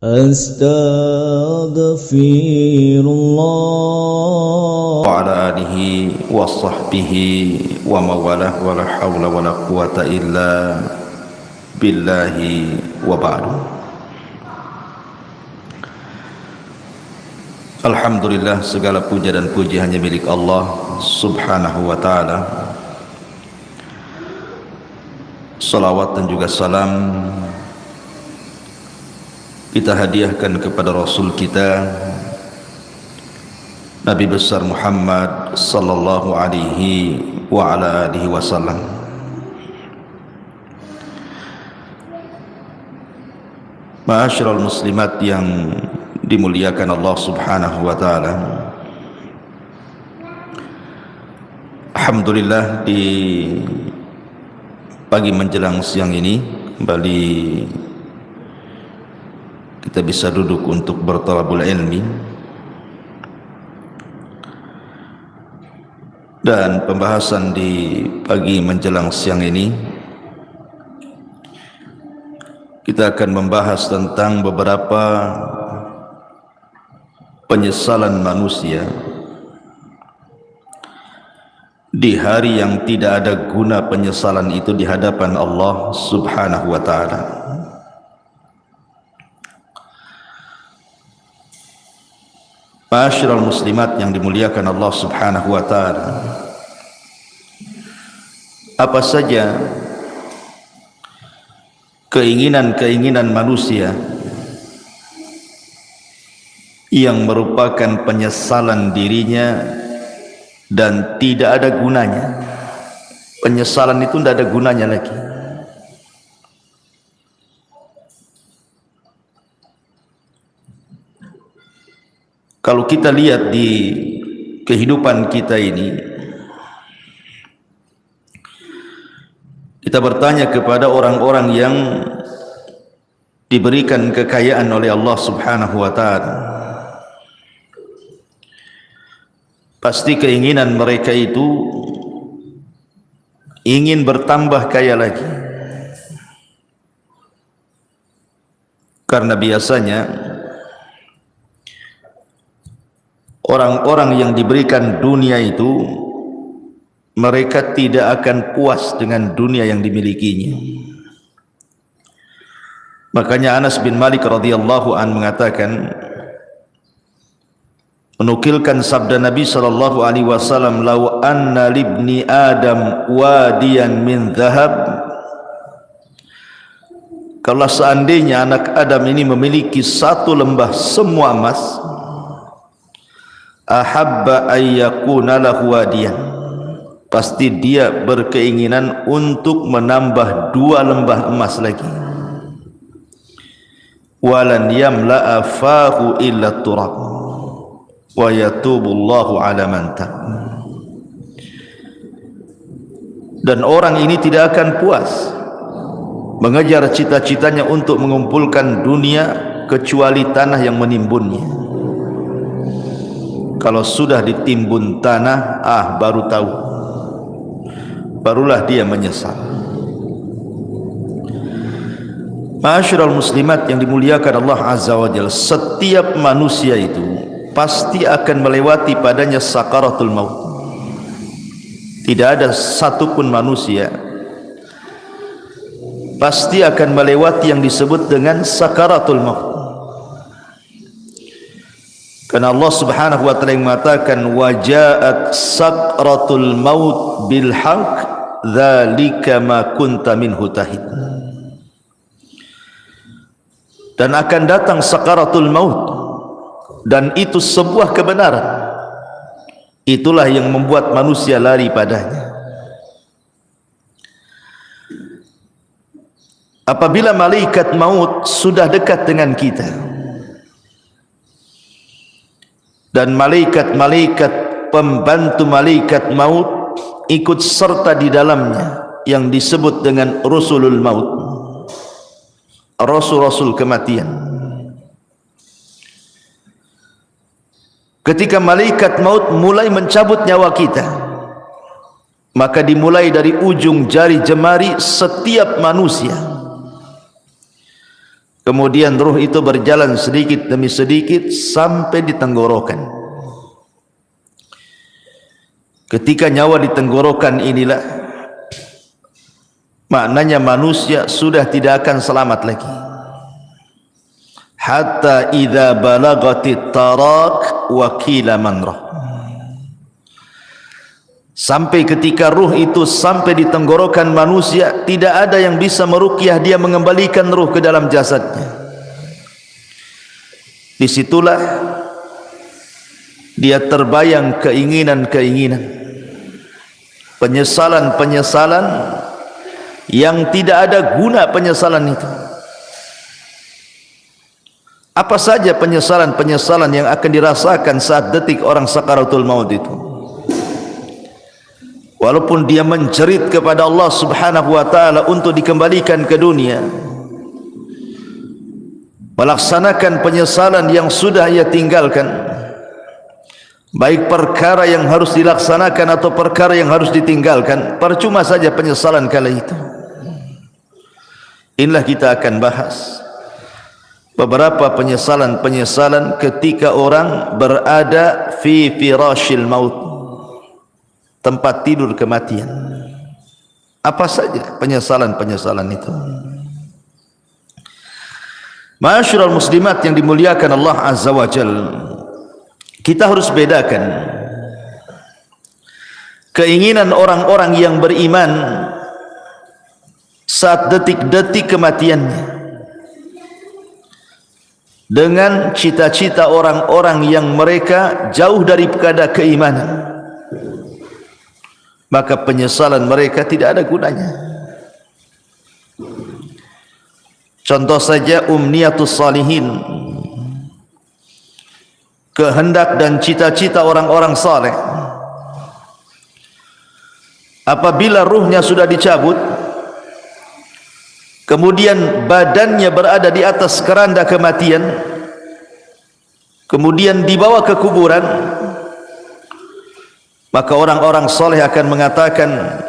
Astaghfirullah wa ala alihi wa sahbihi wa mawalah wa la hawla wa la quwata illa billahi wa ba'du. Alhamdulillah, segala puja dan puji hanya milik Allah subhanahu wa ta'ala. Salawat dan juga salam kita hadiahkan kepada Rasul kita Nabi besar Muhammad sallallahu alaihi wa ala alihi wasallam. Ma'asyiral muslimat yang dimuliakan Allah subhanahu wa ta'ala, alhamdulillah di pagi menjelang siang ini kembali kita bisa duduk untuk bertalabul ilmi, dan pembahasan di pagi menjelang siang ini kita akan membahas tentang beberapa penyesalan manusia di hari yang tidak ada guna penyesalan itu di hadapan Allah subhanahu wa ta'ala. Ma'asyiral muslimat yang dimuliakan Allah subhanahu wa ta'ala, apa saja keinginan-keinginan manusia yang merupakan penyesalan dirinya dan tidak ada gunanya. Penyesalan itu tidak ada gunanya lagi. Kalau kita lihat di kehidupan kita ini, kita bertanya kepada orang-orang yang diberikan kekayaan oleh Allah subhanahu wa ta'ala, pasti keinginan mereka itu ingin bertambah kaya lagi. Karena biasanya orang-orang yang diberikan dunia itu mereka tidak akan puas dengan dunia yang dimilikinya. Makanya Anas bin Malik radhiyallahu an mengatakan, menukilkan sabda Nabi sallallahu alaihi wasallam, "Lau anna libni Adam wadiyan min dhahab." Kalau seandainya anak Adam ini memiliki satu lembah semua emas, ahabba ayyakuna lahu wadiyan, pasti dia berkeinginan untuk menambah 2 lembah emas lagi. Walan yamla'a fahu illa turab wa yatubullahu ala man tab. Dan orang ini tidak akan puas mengejar cita-citanya untuk mengumpulkan dunia kecuali tanah yang menimbunnya. Kalau sudah ditimbun tanah, baru tahu, barulah dia menyesal. Ma'asyiral muslimat yang dimuliakan Allah azza wa jalla, setiap manusia itu pasti akan melewati padanya sakaratul maut. Tidak ada satupun manusia pasti akan melewati yang disebut dengan sakaratul maut. Karena Allah subhanahu wa ta'ala mengatakan, wajaat sakratul maut bil haq dzalika ma kunta minhu tahid. Dan akan datang sakaratul maut, dan itu sebuah kebenaran. Itulah yang membuat manusia lari padanya. Apabila malaikat maut sudah dekat dengan kita, dan malaikat-malaikat pembantu malaikat maut ikut serta di dalamnya yang disebut dengan rusulul maut, rasul-rasul kematian. Ketika malaikat maut mulai mencabut nyawa kita, maka dimulai dari ujung jari jemari setiap manusia Kemudian ruh itu berjalan sedikit demi sedikit sampai di tenggorokan. Ketika nyawa di tenggorokan inilah, maknanya manusia sudah tidak akan selamat lagi. Hatta idza balagatit tarak wa qila man rah. Sampai ketika ruh itu sampai di tenggorokan manusia, tidak ada yang bisa meruqyah dia, mengembalikan ruh ke dalam jasadnya. Disitulah dia terbayang keinginan-keinginan, penyesalan-penyesalan yang tidak ada guna penyesalan itu. Apa saja penyesalan-penyesalan yang akan dirasakan saat detik orang sakaratul maut itu? Walaupun dia menjerit kepada Allah Subhanahu wa taala untuk dikembalikan ke dunia, melaksanakan penyesalan yang sudah ia tinggalkan, baik perkara yang harus dilaksanakan atau perkara yang harus ditinggalkan, percuma saja penyesalan kala itu. Inilah kita akan bahas beberapa penyesalan-penyesalan ketika orang berada fi firashil maut, tempat tidur kematian. Apa saja penyesalan-penyesalan itu? Ma'asyiral muslimat yang dimuliakan Allah Azza wa Jalla, kita harus bedakan keinginan orang-orang yang beriman saat detik-detik kematiannya dengan cita-cita orang-orang yang mereka jauh daripada keimanan. Maka penyesalan mereka tidak ada gunanya. Contoh saja umniyatus salihin, kehendak dan cita-cita orang-orang saleh. Apabila ruhnya sudah dicabut, kemudian badannya berada di atas keranda kematian, kemudian dibawa ke kuburan, maka orang-orang soleh akan mengatakan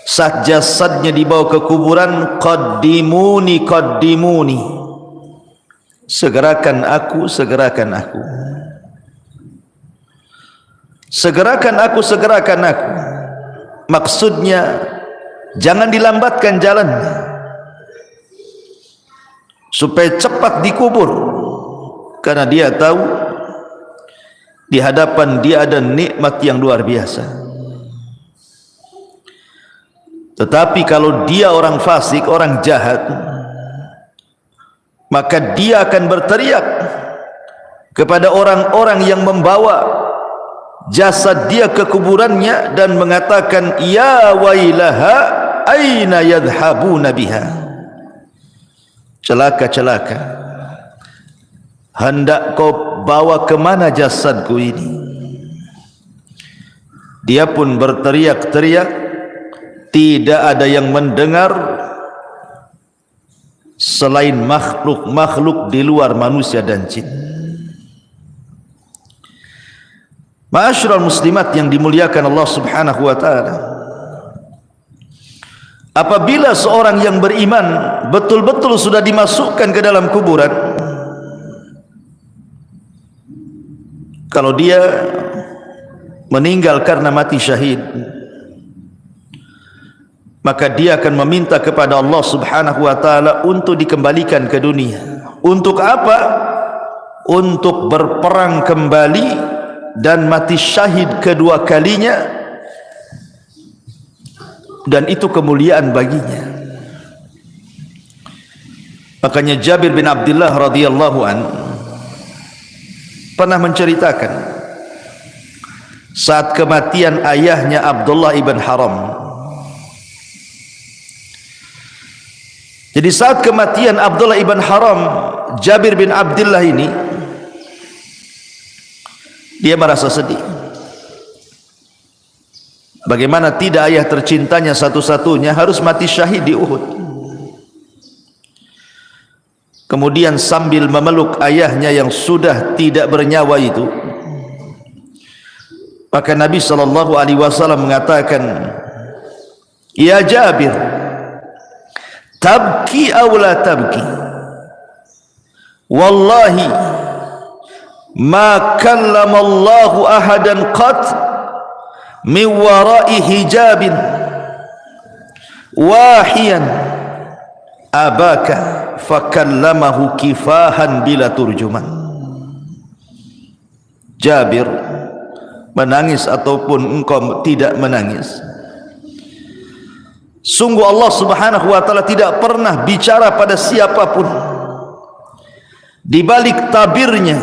saat jasadnya dibawa ke kuburan, qaddimuni qaddimuni, segerakan aku, segerakan aku, segerakan aku, segerakan aku. Maksudnya jangan dilambatkan jalannya supaya cepat dikubur, karena dia tahu di hadapan dia ada nikmat yang luar biasa. Tetapi kalau dia orang fasik, orang jahat, maka dia akan berteriak kepada orang-orang yang membawa jasad dia ke kuburannya dan mengatakan, ya wailaha aina yadhhabuna biha. Celaka, celaka, hendak kau bawa kemana jasadku ini? Dia pun berteriak-teriak, tidak ada yang mendengar selain makhluk-makhluk di luar manusia dan jin. Ma'asyiral muslimat yang dimuliakan Allah Subhanahu wa taala, apabila seorang yang beriman betul-betul sudah dimasukkan ke dalam kuburan, kalau dia meninggal karena mati syahid, maka dia akan meminta kepada Allah Subhanahu wa taala untuk dikembalikan ke dunia. Untuk apa? Untuk berperang kembali dan mati syahid kedua kalinya, dan itu kemuliaan baginya. Makanya Jabir bin Abdullah radhiyallahu anhu pernah menceritakan saat kematian ayahnya Abdullah ibn Haram. Jadi saat kematian Abdullah ibn Haram, Jabir bin Abdullah ini, dia merasa sedih. Bagaimana tidak ayah tercintanya satu-satunya harus mati syahid di Uhud. Kemudian sambil memeluk ayahnya yang sudah tidak bernyawa itu, maka Nabi SAW mengatakan, ya Jabir, tabki aw la tabki, wallahi ma kallama Allahu ahadan qat min wara'i hijabin wahiyan abaka fakallamahu kifahan bila turjuman. Jabir, menangis ataupun engkau tidak menangis, sungguh Allah subhanahu wa ta'ala tidak pernah bicara pada siapapun di balik tabirnya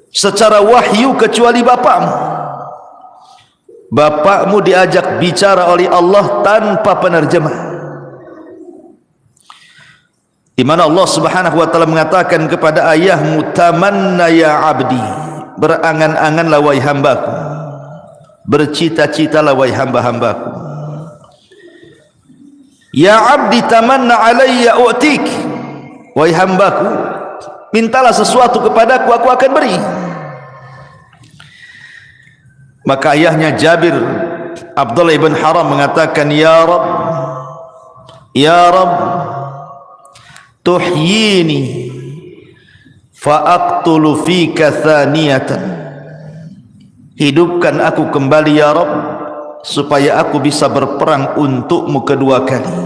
secara wahyu kecuali bapakmu. Bapakmu diajak bicara oleh Allah tanpa penerjemah, di mana Allah subhanahu wa ta'ala mengatakan kepada ayahmu, tamanna ya abdi, berangan-anganlah wahai hambaku, bercita-citalah wahai hamba-hambaku. Ya abdi tamanna alayya u'tik, wahai hambaku, mintalah sesuatu kepadaku, aku akan beri. Maka ayahnya Jabir, Abdullah ibn Haram, mengatakan, ya Rabb, ya Rabb, tuhyini fa'aqtulu fika thaniyatan, hidupkan aku kembali ya Rabb, supaya aku bisa berperang untukmu kedua kali,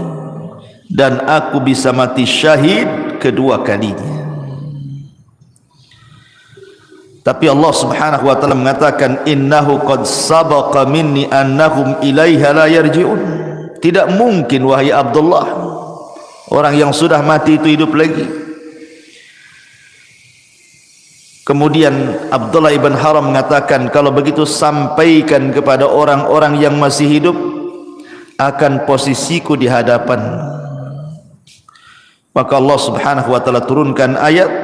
dan aku bisa mati syahid kedua kalinya. Tapi Allah subhanahu wa ta'ala mengatakan, innahu qad sabaqa minni annahum ilaiha la yarji'un. Tidak mungkin wahai Abdullah, orang yang sudah mati itu hidup lagi. Kemudian Abdullah ibn Haram mengatakan, kalau begitu sampaikan kepada orang-orang yang masih hidup akan posisiku di hadapan. Maka Allah subhanahu wa ta'ala turunkan ayat,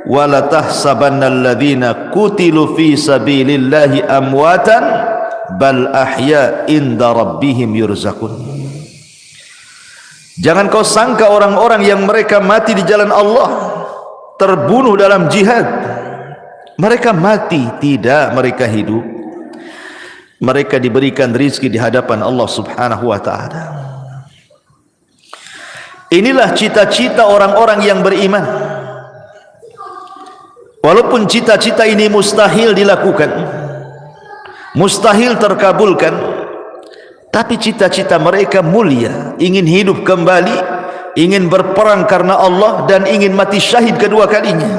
wala tahsabannal ladzina qutilu fi sabilillahi amwatan bal ahya inda rabbihim yurzaqun. Jangan kau sangka orang-orang yang mereka mati di jalan Allah, terbunuh dalam jihad, mereka mati. Tidak, mereka hidup. Mereka diberikan rizki di hadapan Allah subhanahu wa ta'ala. Inilah cita-cita orang-orang yang beriman. Walaupun cita-cita ini mustahil dilakukan, mustahil terkabulkan, tapi cita-cita mereka mulia, ingin hidup kembali, ingin berperang karena Allah, dan ingin mati syahid kedua kalinya.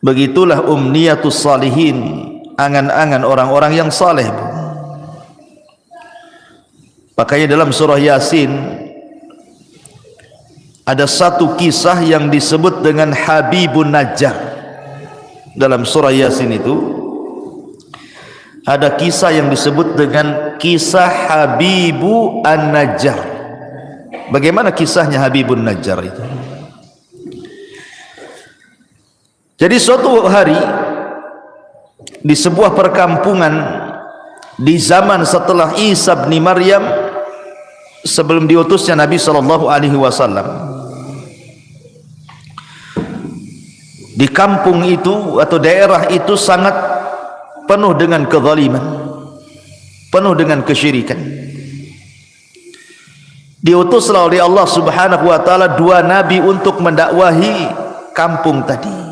Begitulah umniyatus salihin, angan-angan orang-orang yang saleh. Makanya dalam surah Yasin ada satu kisah yang disebut dengan Habibun Najjar. Dalam surah Yasin itu ada kisah yang disebut dengan kisah Habibu An-Najjar. Bagaimana kisahnya Habibun Najjar itu? Jadi suatu hari di sebuah perkampungan di zaman setelah Isa bin Maryam, sebelum diutusnya Nabi SAW, di kampung itu atau daerah itu sangat penuh dengan kezaliman, penuh dengan kesyirikan. Diutuslah oleh Allah subhanahu wa ta'ala dua nabi untuk mendakwahi kampung tadi.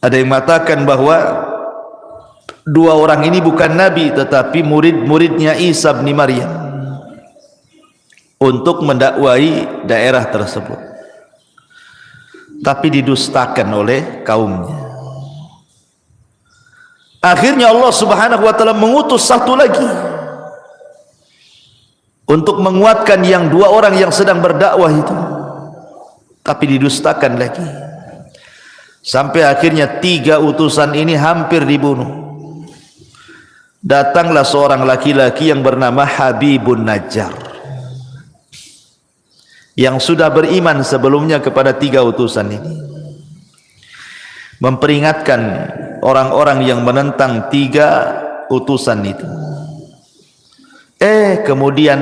Ada yang mengatakan bahwa dua orang ini bukan nabi, tetapi murid-muridnya Isa bin Maryam untuk mendakwahi daerah tersebut, tapi didustakan oleh kaumnya. Akhirnya Allah subhanahu wa ta'ala mengutus satu lagi untuk menguatkan yang dua orang yang sedang berdakwah itu, tapi didustakan lagi, sampai akhirnya tiga utusan ini hampir dibunuh. Datanglah seorang laki-laki yang bernama Habibun Najjar, yang sudah beriman sebelumnya kepada tiga utusan ini, memperingatkan orang-orang yang menentang tiga utusan itu. Kemudian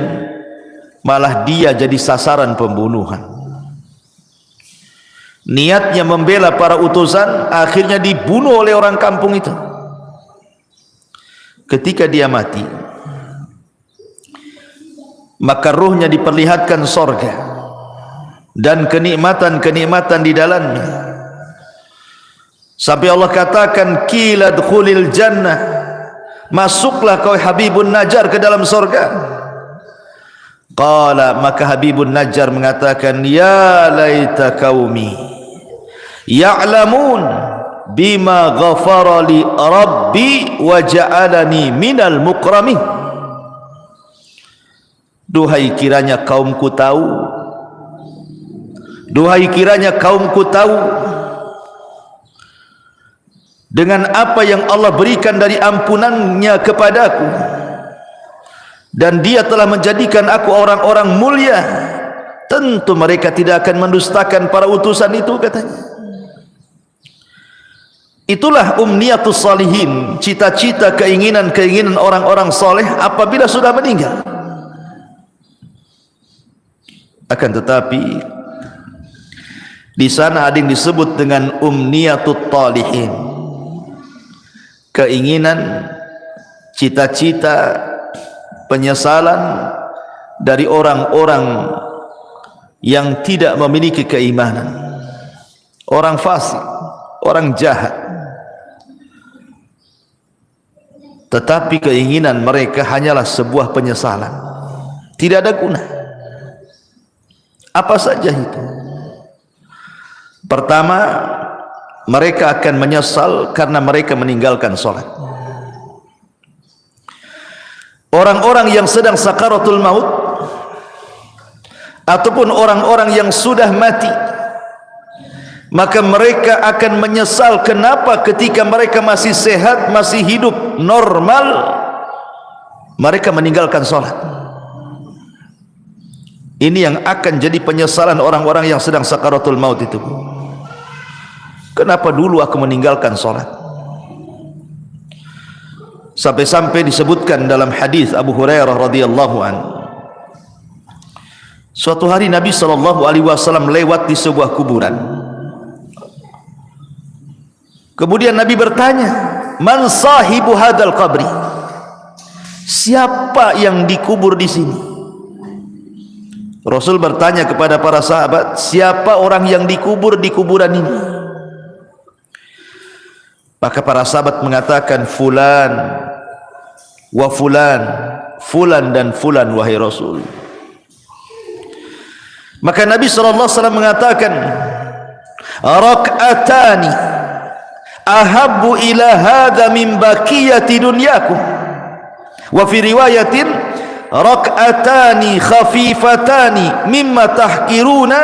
malah dia jadi sasaran pembunuhan. Niatnya membela para utusan, akhirnya dibunuh oleh orang kampung itu. Ketika dia mati, maka ruhnya diperlihatkan sorga dan kenikmatan-kenikmatan di dalamnya, sampai Allah katakan qila dkhulil jannah, masuklah kau Habibun Najjar ke dalam sorga. Qala, maka Habibun Najjar mengatakan, ya laita qaumi ya'lamun bima ghafara li rabbi wa ja'alani minal mukramin. Duhai kiranya kaumku tahu, duhai kiranya kaumku tahu dengan apa yang Allah berikan dari ampunannya kepadaku, dan dia telah menjadikan aku orang-orang mulia, tentu mereka tidak akan mendustakan para utusan itu, katanya. Itulah umniyatus salihin, cita-cita, keinginan-keinginan orang-orang soleh apabila sudah meninggal. Akan tetapi di sana ada yang disebut dengan umniyatut talihin, keinginan, cita-cita, penyesalan dari orang-orang yang tidak memiliki keimanan, orang fasik, orang jahat. Tetapi keinginan mereka hanyalah sebuah penyesalan, tidak ada guna. Apa saja itu? Pertama, mereka akan menyesal karena mereka meninggalkan sholat. Orang-orang yang sedang sakaratul maut ataupun orang-orang yang sudah mati, maka mereka akan menyesal kenapa ketika mereka masih sehat, masih hidup normal, mereka meninggalkan sholat. Ini yang akan jadi penyesalan orang-orang yang sedang sakaratul maut itu. Kenapa dulu aku meninggalkan sholat? Sampai-sampai disebutkan dalam hadis Abu Hurairah radhiyallahu anhu, suatu hari Nabi SAW lewat di sebuah kuburan. Kemudian Nabi bertanya, man sahibu hadal qabri, siapa yang dikubur di sini? Rasul bertanya kepada para sahabat, siapa orang yang dikubur di kuburan ini? Maka para sahabat mengatakan, fulan wa fulan, fulan dan fulan wahai Rasul. Maka Nabi SAW mengatakan, rak'atani ahabbu ila hadha min baqiyati dunyakum, wa fi riwayatin rak'atani khafifatani mimma tahkiruna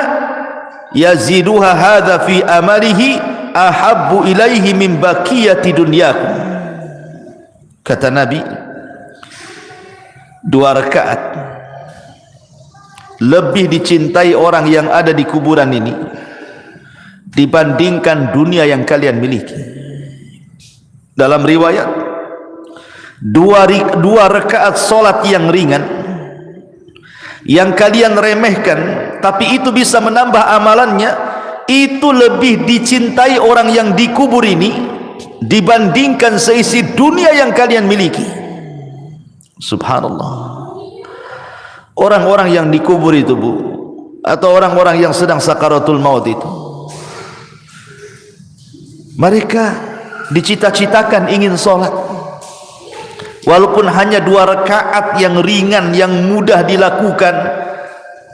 yaziduha hadha fi amalihi ahabbu ilaihi min baqiyati dunyakum. Kata Nabi, 2 rakaat lebih dicintai orang yang ada di kuburan ini dibandingkan dunia yang kalian miliki. Dalam riwayat, 2 rakaat solat yang ringan yang kalian remehkan, tapi itu bisa menambah amalannya, itu lebih dicintai orang yang dikubur ini dibandingkan seisi dunia yang kalian miliki. Subhanallah. Orang-orang yang dikubur itu, Bu, atau orang-orang yang sedang sakaratul maut itu, mereka dicita-citakan ingin sholat, walaupun hanya 2 rakaat yang ringan, yang mudah dilakukan.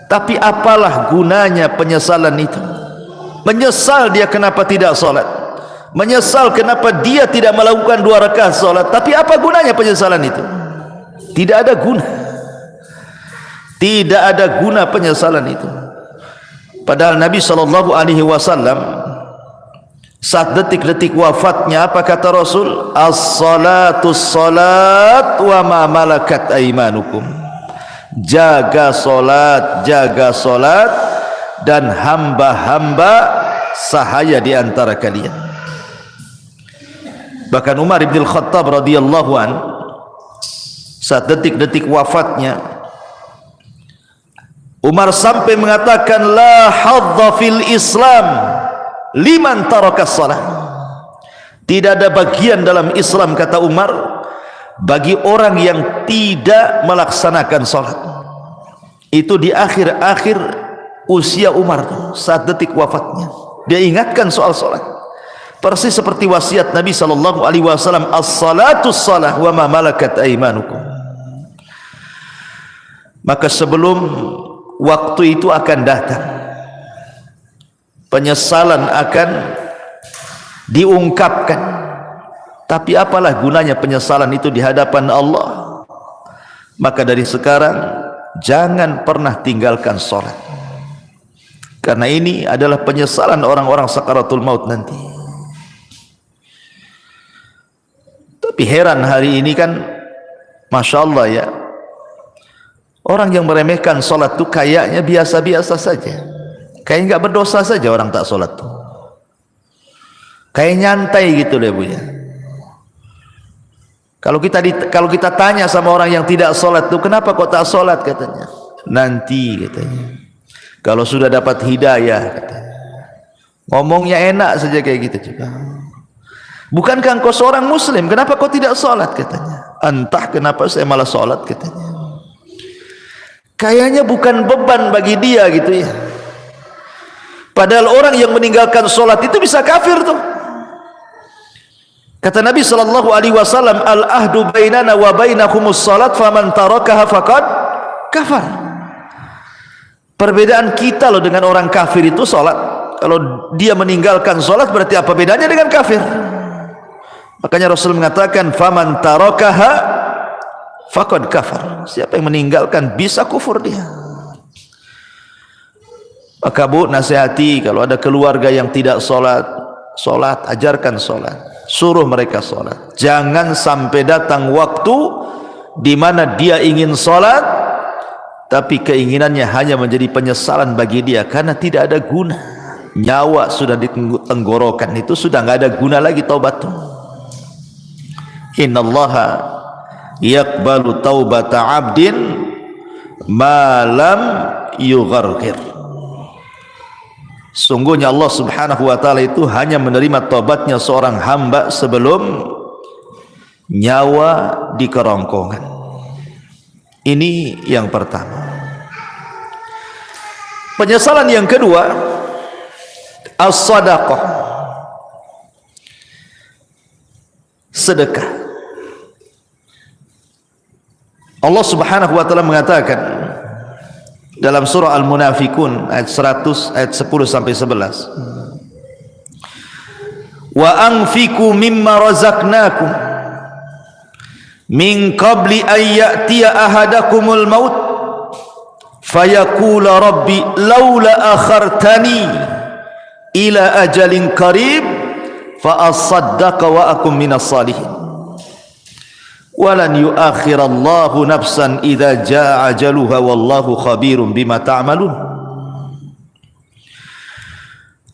Tapi apalah gunanya penyesalan itu? Menyesal dia kenapa tidak sholat, menyesal kenapa dia tidak melakukan 2 rakaat sholat. Tapi apa gunanya penyesalan itu? Tidak ada guna. Tidak ada guna penyesalan itu. Padahal Nabi SAW saat detik-detik wafatnya, apa kata Rasul? As-salatu salat wa ma malakat aimanukum. Jaga salat, dan hamba-hamba sahaya di antara kalian. Bahkan Umar bin Khattab radhiyallahu an, saat detik-detik wafatnya, Umar sampai mengatakan, la hadza fil Islam liman tarakas salat. Tidak ada bagian dalam Islam, kata Umar, bagi orang yang tidak melaksanakan salat. Itu di akhir-akhir usia Umar tuh, saat detik wafatnya, dia ingatkan soal salat. Persis seperti wasiat Nabi sallallahu alaihi wasallam, as-salatus salah wa ma malakat aymanukum. Maka sebelum waktu itu akan datang, penyesalan akan diungkapkan. Tapi apalah gunanya penyesalan itu di hadapan Allah? Maka dari sekarang jangan pernah tinggalkan salat, karena ini adalah penyesalan orang-orang sakaratul maut nanti. Tapi heran hari ini kan, Masya Allah ya, orang yang meremehkan solat itu kayaknya biasa-biasa saja, kayak nggak berdosa saja orang tak solat tuh, kayak nyantai gitu deh Bu ya. Kalau kita tanya sama orang yang tidak solat tuh, kenapa kok tak solat, katanya, nanti katanya kalau sudah dapat hidayah, katanya. Ngomongnya enak saja kayak gitu juga. Bukankah engkau seorang muslim, kenapa kau tidak solat, katanya. Entah kenapa saya malah solat, katanya. Kayaknya bukan beban bagi dia gitu ya. Padahal orang yang meninggalkan solat itu bisa kafir tuh. Kata Nabi sallallahu alaihi wasallam, al-ahdu bainana wa bainakumus salat faman tarakaha faqad kafar. Perbedaan kita loh dengan orang kafir itu solat. Kalau dia meninggalkan solat berarti apa bedanya dengan kafir? Makanya Rasul mengatakan faman tarakaha faqad kafar. Siapa yang meninggalkan bisa kufur dia. Maka Bu, nasihati kalau ada keluarga yang tidak solat, ajarkan solat, suruh mereka solat. Jangan sampai datang waktu di mana dia ingin solat, tapi keinginannya hanya menjadi penyesalan bagi dia karena tidak ada guna. Nyawa sudah di tenggorokan, itu sudah nggak ada guna lagi taubat. Innallaha yaqbalu taubata 'abdin ma lam yugharghir. Sungguhnya Allah Subhanahu wa taala itu hanya menerima taubatnya seorang hamba sebelum nyawa di kerongkongan. Ini yang pertama. Penyesalan yang kedua, as-sadaqah, sedekah. Allah Subhanahu wa taala mengatakan dalam surah Al-Munafikun ayat 100, ayat 10 sampai 11, wa anfiqu mimma razaqnakum min qabli an ya'tiya ahadakumul maut fayaqula rabbi laula akhartani ila ajalin qarib fa asaddaqa wa akum minas salihin walan yuakhirallahu nafsan idza jaa ajaluha wallahu khabirum bima ta'malun.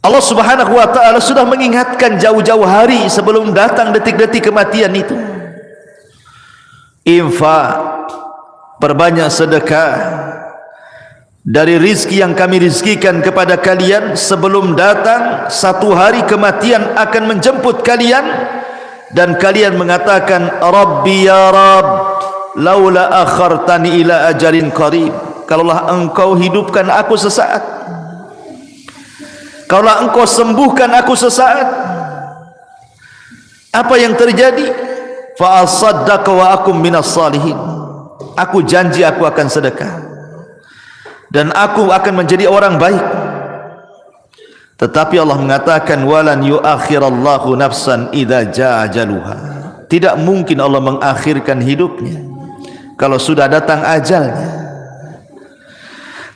Allah Subhanahu wa taala sudah mengingatkan jauh-jauh hari sebelum datang detik-detik kematian itu. Infak, perbanyak sedekah dari rizki yang kami rizkikan kepada kalian sebelum datang satu hari kematian akan menjemput kalian. Dan kalian mengatakan, Rabbi ya Rabb, laula akhartani ila ajalin qarib. Kalaulah engkau hidupkan aku sesaat, kalaulah engkau sembuhkan aku sesaat, apa yang terjadi? Fa asaddaqa wa akum minas salihin. Aku janji aku akan sedekah dan aku akan menjadi orang baik. Tetapi Allah mengatakan walan yuakhirallahu nafsan idza jaa ajaluha. Tidak mungkin Allah mengakhirkan hidupnya kalau sudah datang ajalnya.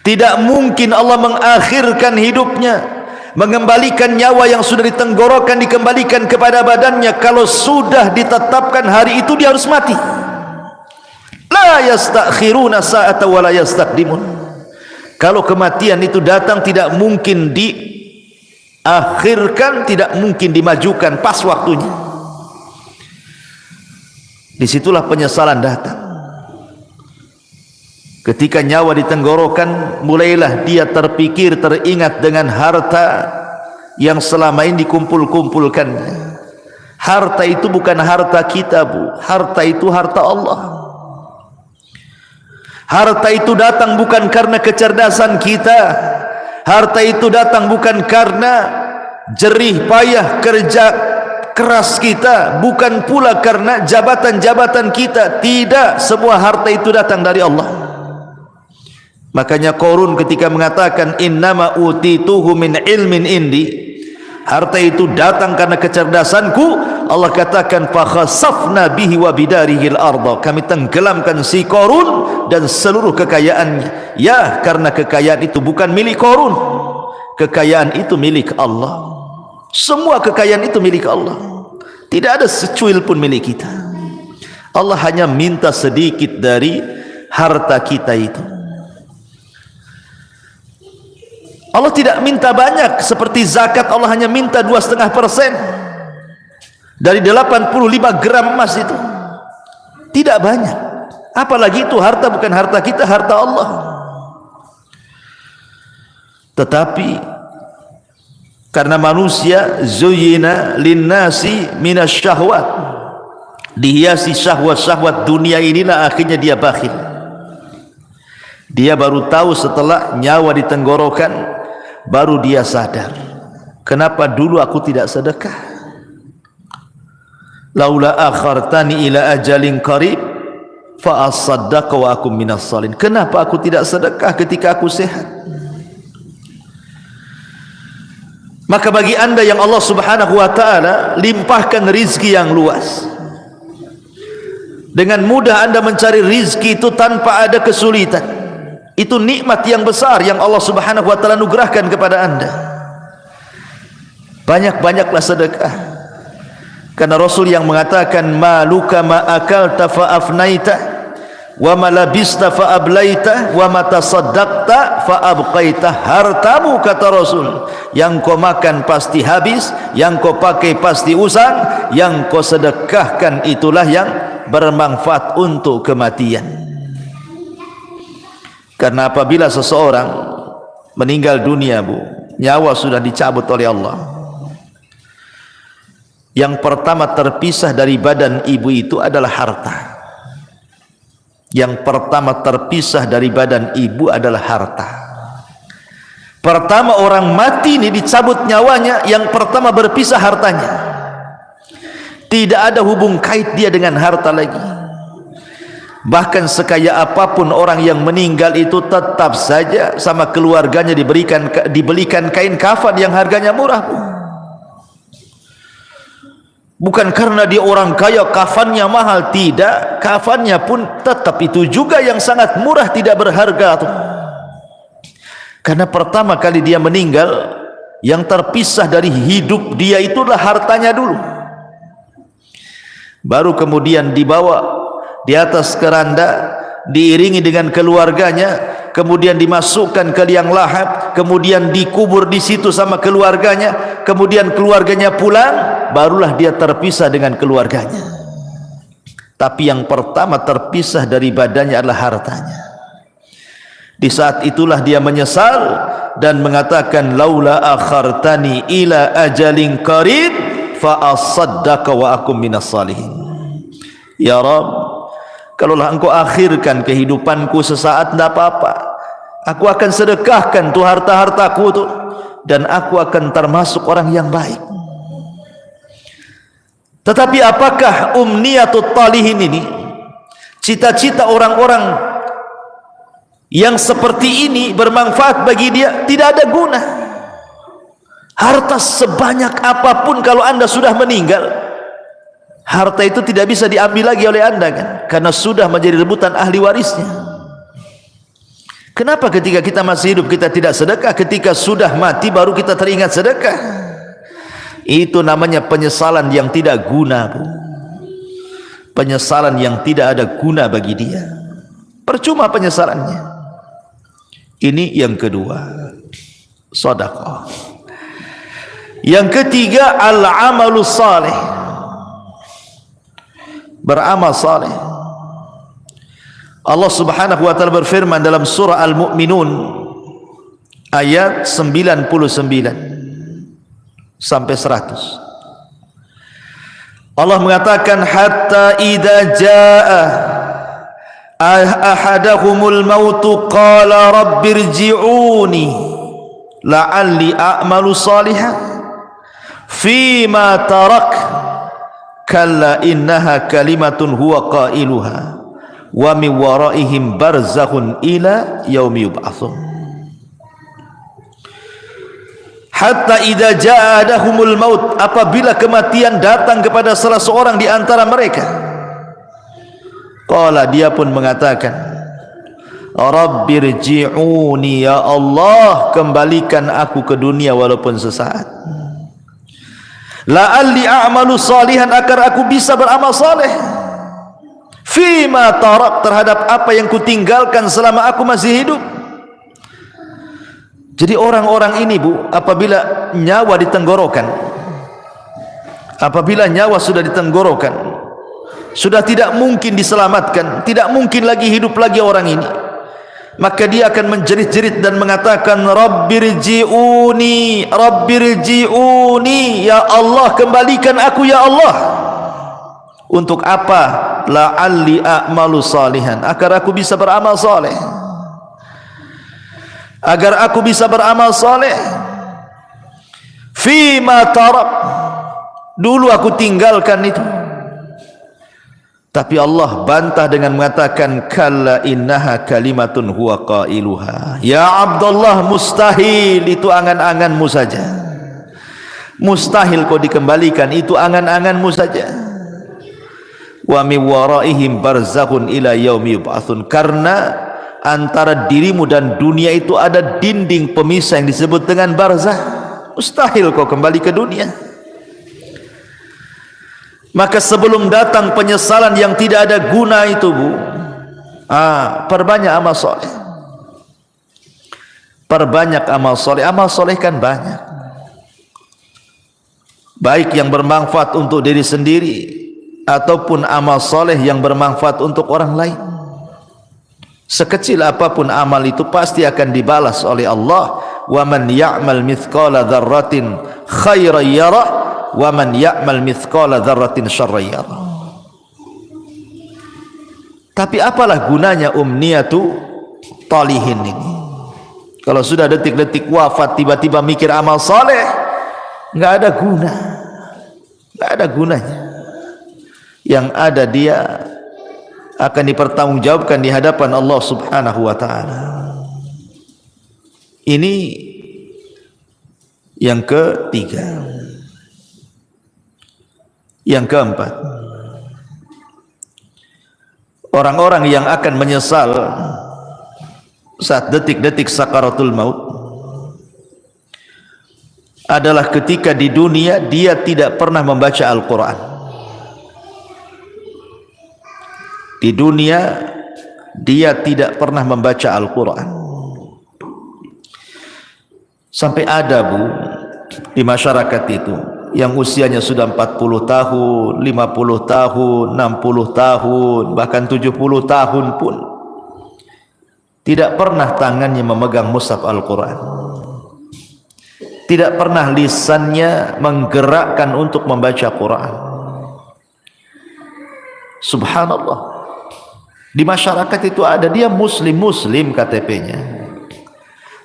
Tidak mungkin Allah mengakhirkan hidupnya, mengembalikan nyawa yang sudah ditenggorokan dikembalikan kepada badannya kalau sudah ditetapkan hari itu dia harus mati. La yastakhiruna sa'ata wa la yastaqdimun. Kalau kematian itu datang tidak mungkin akhirkan, tidak mungkin dimajukan pas waktunya. Disitulah penyesalan datang. Ketika nyawa ditenggorokan, mulailah dia terpikir, teringat dengan harta yang selama ini dikumpul-kumpulkannya. Harta itu bukan harta kita Bu, harta itu harta Allah. Harta itu datang bukan karena kecerdasan kita. Harta itu datang bukan karena jerih payah kerja keras kita, bukan pula karena jabatan-jabatan kita. Tidak, semua harta itu datang dari Allah. Makanya Qarun ketika mengatakan innama utituhu min ilmin indi, harta itu datang karena kecerdasanku, Allah katakan fa khasafna bihi wa bidarihil arda, kami tenggelamkan si Qarun dan seluruh kekayaannya. Ya, karena kekayaan itu bukan milik Qarun, kekayaan itu milik Allah. Semua kekayaan itu milik Allah, tidak ada secuil pun milik kita. Allah hanya minta sedikit dari harta kita itu. Allah tidak minta banyak seperti zakat. Allah hanya minta 2,5% dari 85 gram emas itu. Tidak banyak. Apalagi itu harta bukan harta kita, harta Allah. Tetapi karena manusia zuyyina linnasi minasyahwat, dihiasi syahwat-syahwat dunia inilah, akhirnya dia bakhil. Dia baru tahu setelah nyawa di tenggorokan, baru dia sadar, kenapa dulu aku tidak sedekah? Laula akhartani ila ajalin qarib fa asaddaqa wa akum minas salihin. Kenapa aku tidak sedekah ketika aku sehat? Maka bagi anda yang Allah subhanahu wa ta'ala limpahkan rizki yang luas, dengan mudah anda mencari rizki itu tanpa ada kesulitan, itu nikmat yang besar yang Allah subhanahu wa ta'ala anugerahkan kepada anda. Banyak-banyaklah sedekah, karena Rasul yang mengatakan maluka ma akalta fa afnaita wa ma labista fa ablaita wa ma tasaddaqta fa abqaita. Hartamu, kata Rasul, yang kau makan pasti habis, yang kau pakai pasti usang, yang kau sedekahkan itulah yang bermanfaat untuk kematian. Karena apabila seseorang meninggal dunia, Bu, nyawa sudah dicabut oleh Allah, yang pertama terpisah dari badan ibu itu adalah harta. Yang pertama terpisah dari badan ibu adalah harta. Pertama orang mati ini dicabut nyawanya, yang pertama berpisah hartanya. Tidak ada hubung kait dia dengan harta lagi. Bahkan sekaya apapun orang yang meninggal itu, tetap saja sama keluarganya dibelikan kain kafan yang harganya murah. Bukan karena dia orang kaya kafannya mahal, tidak, kafannya pun tetap itu juga yang sangat murah, tidak berharga tuh. Karena pertama kali dia meninggal, yang terpisah dari hidup dia itulah hartanya dulu. Baru kemudian dibawa di atas keranda, diiringi dengan keluarganya, kemudian dimasukkan ke liang lahat, kemudian dikubur di situ sama keluarganya, kemudian keluarganya pulang, barulah dia terpisah dengan keluarganya. Tapi yang pertama terpisah dari badannya adalah hartanya. Di saat itulah dia menyesal dan mengatakan laula akhartani ila ajalin qarib fa asaddaqa wa akum minas salihin. Ya Rabb, kalaulah engkau akhirkan kehidupanku sesaat, tidak apa-apa, aku akan sedekahkan tuh harta-hartaku tuh, dan aku akan termasuk orang yang baik. Tetapi apakah umniyatut talihin ini, cita-cita orang-orang yang seperti ini bermanfaat bagi dia? Tidak ada guna. Harta sebanyak apapun kalau anda sudah meninggal, harta itu tidak bisa diambil lagi oleh anda, kan? Karena sudah menjadi rebutan ahli warisnya. Kenapa ketika kita masih hidup kita tidak sedekah, ketika sudah mati baru kita teringat sedekah? Itu namanya penyesalan yang tidak guna, Bu. Penyesalan yang tidak ada guna bagi dia, percuma penyesalannya. Ini yang kedua, sedekah. Yang ketiga, al-amalus saleh, beramal saleh. Allah subhanahu wa ta'ala berfirman dalam surah Al-Mu'minun ayat 99 sampai 100. Allah mengatakan hatta idza jaa ahadahumul mautu qala rabbirji'uni la'alli a'malu salihan fima tarak kalla innaha kalimatun huwa qailuha wa min waraihim barzakhun ila yaumi yub'atsun hatta idza jaa adahumul maut, apabila kematian datang kepada salah seorang di antara mereka, qala, dia pun mengatakan, rabbirji'uni, ya Allah, kembalikan aku ke dunia walaupun sesaat, la'alli a'malu salihan, agar aku bisa beramal saleh, fima tarak, terhadap apa yang kutinggalkan selama aku masih hidup. Jadi orang-orang ini, Bu, apabila nyawa di tenggorokan, apabila nyawa sudah di tenggorokan, sudah tidak mungkin diselamatkan, tidak mungkin lagi hidup lagi orang ini, maka dia akan menjerit-jerit dan mengatakan, rabbirji'uni, rabbirji'uni, ya Allah, kembalikan aku ya Allah. Untuk apa? La'alli a'malu salihan, agar aku bisa beramal saleh, agar aku bisa beramal saleh. Fima tarak, dulu aku tinggalkan itu. Tapi Allah bantah dengan mengatakan, kalla innaha kalimatun huwa qailuha, ya Abdullah, mustahil, itu angan-anganmu saja, mustahil kau dikembalikan, itu angan-anganmu saja. Wa min waraihim barzakhun ila yaumi yub'atsun, karena antara dirimu dan dunia itu ada dinding pemisah yang disebut dengan barzah. Mustahil kau kembali ke dunia. Maka sebelum datang penyesalan yang tidak ada guna itu, Bu, perbanyak amal soleh, perbanyak amal soleh. Amal soleh kan banyak, baik yang bermanfaat untuk diri sendiri ataupun amal soleh yang bermanfaat untuk orang lain. Sekecil apapun amal itu pasti akan dibalas oleh Allah. Wa man ya'mal mithqala dzarratin khairan yara wa man ya'mal mithqala dzarratin syarran yara. Tapi apalah gunanya umniyatu talihin ini? Kalau sudah detik-detik wafat tiba-tiba mikir amal saleh, enggak ada guna, enggak ada gunanya. Yang ada dia akan dipertanggungjawabkan di hadapan Allah Subhanahu wa taala. Ini yang ketiga. Yang keempat, orang-orang yang akan menyesal saat detik-detik sakaratul maut adalah ketika di dunia dia tidak pernah membaca Al-Quran. Di dunia dia tidak pernah membaca Al-Quran. Sampai ada, Bu, di masyarakat itu yang usianya sudah 40 tahun, 50 tahun, 60 tahun, bahkan 70 tahun pun tidak pernah tangannya memegang mushaf Al-Quran, tidak pernah lisannya menggerakkan untuk membaca Quran. Subhanallah. Di masyarakat itu ada, dia muslim KTP-nya,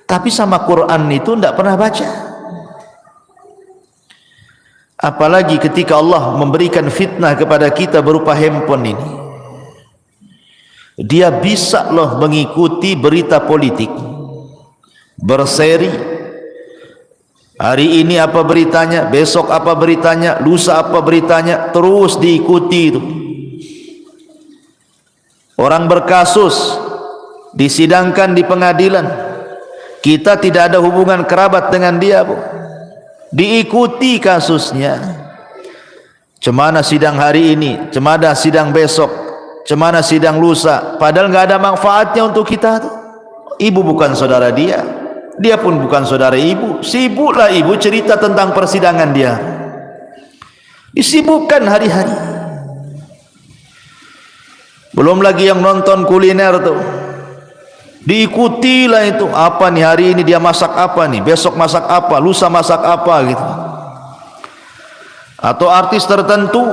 tapi sama Quran itu tidak pernah baca. Apalagi ketika Allah memberikan fitnah kepada kita berupa handphone ini, dia bisa loh mengikuti berita politik, berseri. Hari ini apa beritanya, besok apa beritanya, lusa apa beritanya, terus diikuti itu. Orang berkasus disidangkan di pengadilan, kita tidak ada hubungan kerabat dengan dia, Bu, diikuti kasusnya. Cemana sidang hari ini, cemana sidang besok, cemana sidang lusa, padahal nggak ada manfaatnya untuk kita tuh. Ibu bukan saudara dia, dia pun bukan saudara ibu. Sibuklah ibu cerita tentang persidangan dia, disibukkan hari-hari. Belum lagi yang nonton kuliner tuh, diikutilah itu. Apa nih hari ini dia masak apa nih, besok masak apa, lusa masak apa gitu. Atau artis tertentu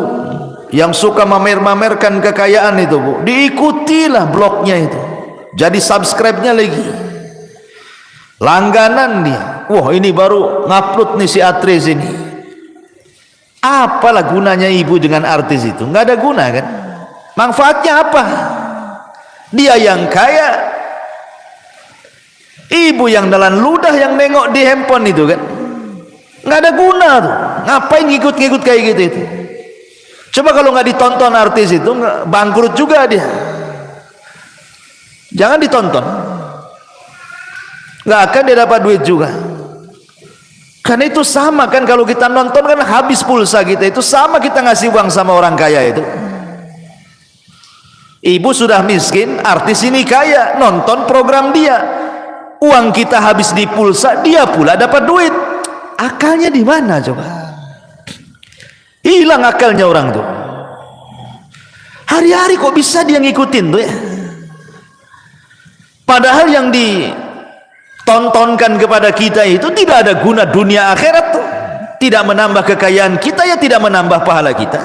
yang suka mamer-mamerkan kekayaan itu, Bu, diikutilah blognya itu, jadi subscribe-nya lagi, langganan dia. Wah, ini baru ngupload nih si artis ini. Apalah gunanya ibu dengan artis itu? Nggak ada guna kan? Manfaatnya apa? Dia yang kaya, ibu yang dalam ludah yang nengok di handphone itu kan, nggak ada guna tuh. Ngapain ngikut-ngikut kayak gitu itu? Coba kalau nggak ditonton artis itu, bangkrut juga dia. Jangan ditonton, nggak akan dia dapat duit juga. Karena itu sama kan, kalau kita nonton kan habis pulsa kita, itu sama kita ngasih uang sama orang kaya itu. Ibu sudah miskin, artis ini kaya, nonton program dia, uang kita habis di pulsa, dia pula dapat duit. Akalnya di mana coba? Hilang akalnya orang tuh. Hari-hari kok bisa dia ngikutin tuh ya? Padahal yang ditontonkan kepada kita itu tidak ada guna dunia akhirat tuh. Tidak menambah kekayaan kita, ya tidak menambah pahala kita.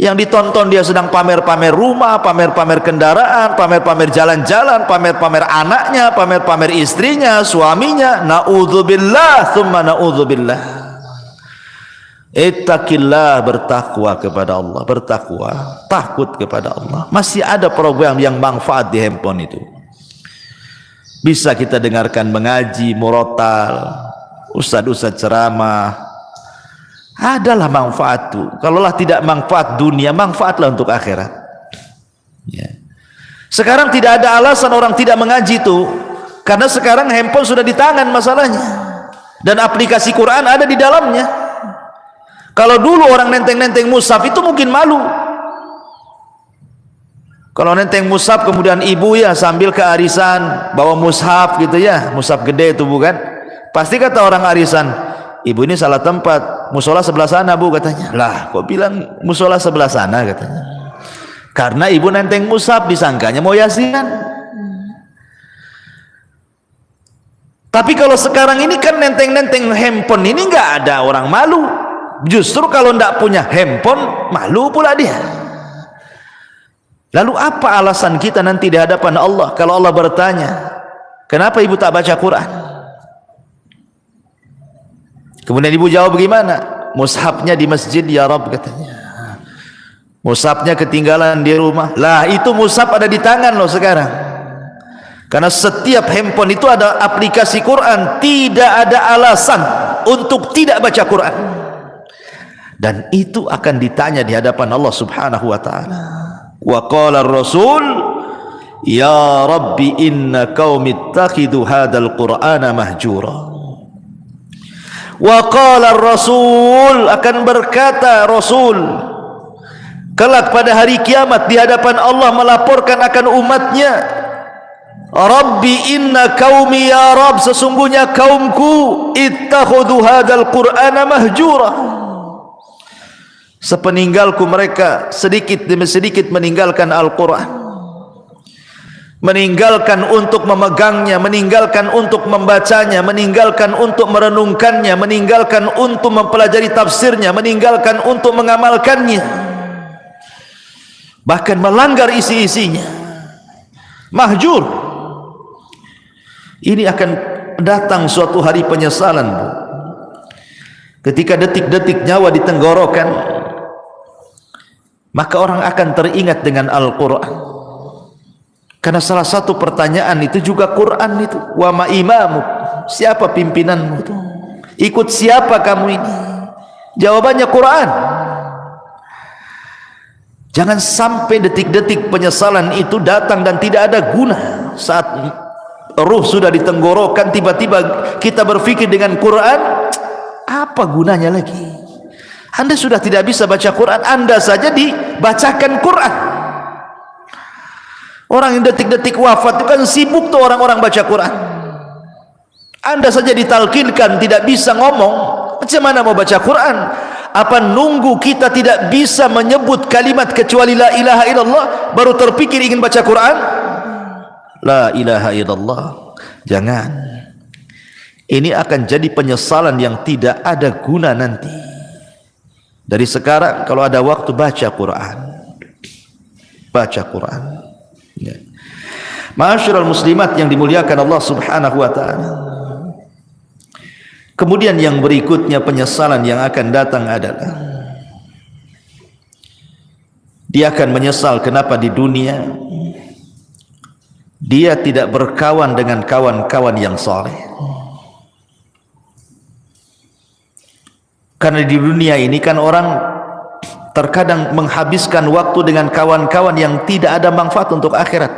Yang ditonton dia sedang pamer-pamer rumah, pamer-pamer kendaraan, pamer-pamer jalan-jalan, pamer-pamer anaknya, pamer-pamer istrinya, suaminya. Na'udzubillah, thumma na'udzubillah. Ittaqillah, bertakwa kepada Allah, bertakwa, takut kepada Allah. Masih ada program yang manfaat di handphone itu. Bisa kita dengarkan mengaji, murotal, ustadz-ustadz ceramah. Adalah manfaat tuh. Kalaulah tidak manfaat dunia, manfaatlah untuk akhirat. Ya. Sekarang tidak ada alasan orang tidak mengaji tuh, karena sekarang handphone sudah di tangan masalahnya, dan aplikasi Quran ada di dalamnya. Kalau dulu orang nenteng-nenteng mushaf itu mungkin malu. Kalau nenteng mushaf kemudian ibu ya sambil ke arisan bawa mushaf gitu ya, mushaf gede itu bukan? Pasti kata orang arisan, ibu ini salah tempat, musola sebelah sana Bu katanya. Lah kok bilang musola sebelah sana katanya? Karena ibu nenteng mushaf, disangkanya mau yasinan. Tapi kalau sekarang ini kan nenteng-nenteng handphone ini nggak ada orang malu. Justru kalau ndak punya handphone malu pula dia. Lalu apa alasan kita nanti di hadapan Allah kalau Allah bertanya, kenapa ibu tak baca Quran? Kemudian ibu jawab bagaimana? Mushafnya di masjid ya Rabb katanya. Mushafnya ketinggalan di rumah. Lah itu mushaf ada di tangan loh sekarang. Karena setiap handphone itu ada aplikasi Quran. Tidak ada alasan untuk tidak baca Quran. Dan itu akan ditanya di hadapan Allah Subhanahu wa taala. Wa qala ar-rasul ya Rabbi inna qaumi ittakhidhu hadzal Qur'ana mahjura. Wa qala ar-rasul, akan berkata Rasul kelak pada hari kiamat di hadapan Allah melaporkan akan umatnya, Rabbi inna qaumi ya Rabb, sesungguhnya kaumku ittakhadhu hadzal Qur'ana mahjura. Sepeninggalku mereka sedikit demi sedikit meninggalkan Al-Quran, meninggalkan untuk memegangnya, meninggalkan untuk membacanya, meninggalkan untuk merenungkannya, meninggalkan untuk mempelajari tafsirnya, meninggalkan untuk mengamalkannya, bahkan melanggar isi-isinya. Mahjur. Ini akan datang suatu hari penyesalan, Bu. Ketika detik-detik nyawa di tenggorokan, maka orang akan teringat dengan Al-Quran. Karena salah satu pertanyaan itu juga Quran itu. Wa ma imamu, siapa pimpinanmu itu? Ikut siapa kamu ini? Jawabannya Quran. Jangan sampai detik-detik penyesalan itu datang dan tidak ada guna. Saat ruh sudah di tenggorokan, tiba-tiba kita berpikir dengan Quran, apa gunanya lagi? Anda sudah tidak bisa baca Quran, Anda saja dibacakan Quran. Orang yang detik-detik wafat itu kan sibuk tuh orang-orang baca Quran. Anda saja ditalkinkan tidak bisa ngomong, macam mana mau baca Quran? Apa nunggu kita tidak bisa menyebut kalimat kecuali la ilaha illallah baru terpikir ingin baca Quran? La ilaha illallah. Jangan. Ini akan jadi penyesalan yang tidak ada guna nanti. Dari sekarang kalau ada waktu baca Quran. Baca Quran. Ya. Ma'asyiral muslimat yang dimuliakan Allah Subhanahu wa taala. Kemudian yang berikutnya penyesalan yang akan datang adalah dia akan menyesal kenapa di dunia dia tidak berkawan dengan kawan-kawan yang saleh. Karena di dunia ini kan orang terkadang menghabiskan waktu dengan kawan-kawan yang tidak ada manfaat untuk akhirat.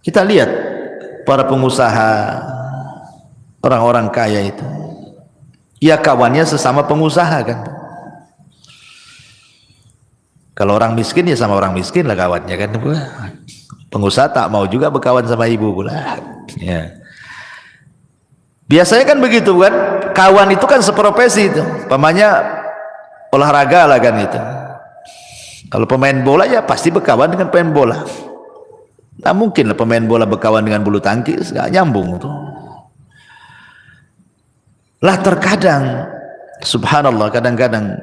Kita lihat para pengusaha, orang-orang kaya itu, ya kawannya sesama pengusaha kan. Kalau orang miskin ya sama orang miskin lah kawannya kan. Pengusaha tak mau juga berkawan sama ibu pula. Ya. Biasanya kan begitu kan, kawan itu kan seprofesi itu, pamanya olahraga lah kan itu. Kalau pemain bola ya pasti berkawan dengan pemain bola. Nah mungkin lah pemain bola berkawan dengan bulu tangkis, gak nyambung tuh. Lah terkadang, subhanallah, kadang-kadang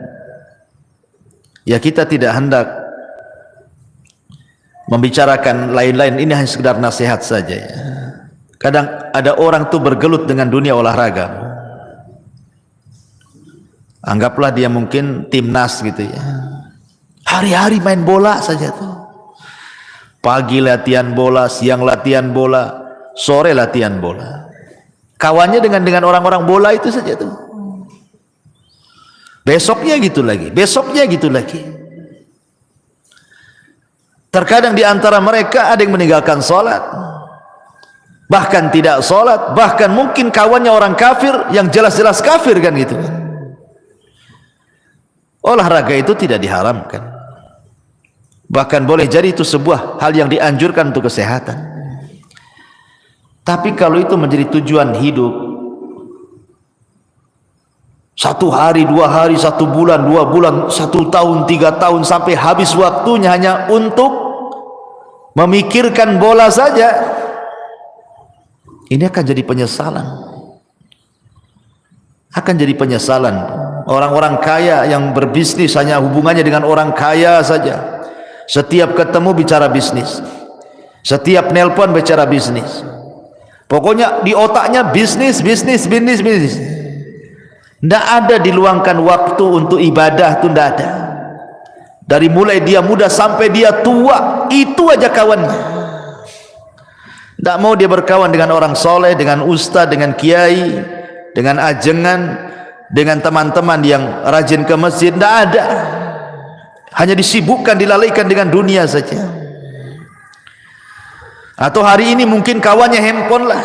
ya kita tidak hendak membicarakan lain-lain, ini hanya sekedar nasihat saja ya. Kadang ada orang tuh bergelut dengan dunia olahraga. Anggaplah dia mungkin timnas gitu ya. Hari-hari main bola saja tuh. Pagi latihan bola, siang latihan bola, sore latihan bola. Kawannya dengan orang-orang bola itu saja tuh. Besoknya gitu lagi, besoknya gitu lagi. Terkadang di antara mereka ada yang meninggalkan sholat, bahkan tidak sholat, bahkan mungkin kawannya orang kafir yang jelas-jelas kafir kan gitu. Olahraga itu tidak diharamkan, bahkan boleh jadi itu sebuah hal yang dianjurkan untuk kesehatan. Tapi kalau itu menjadi tujuan hidup, 1 hari, 2 hari, 1 bulan, 2 bulan, 1 tahun, 3 tahun, sampai habis waktunya hanya untuk memikirkan bola saja, ini akan jadi penyesalan. Akan jadi penyesalan. Orang-orang kaya yang berbisnis hanya hubungannya dengan orang kaya saja. Setiap ketemu bicara bisnis, setiap nelpon bicara bisnis. Pokoknya di otaknya bisnis, bisnis, bisnis, bisnis. Tidak ada diluangkan waktu untuk ibadah, itu tidak ada. Dari mulai dia muda sampai dia tua, itu aja kawannya. Tidak mau dia berkawan dengan orang soleh, dengan ustaz, dengan kiai, dengan ajengan, dengan teman-teman yang rajin ke masjid. Tidak ada. Hanya disibukkan, dilalaikan dengan dunia saja. Atau hari ini mungkin kawannya handphone lah,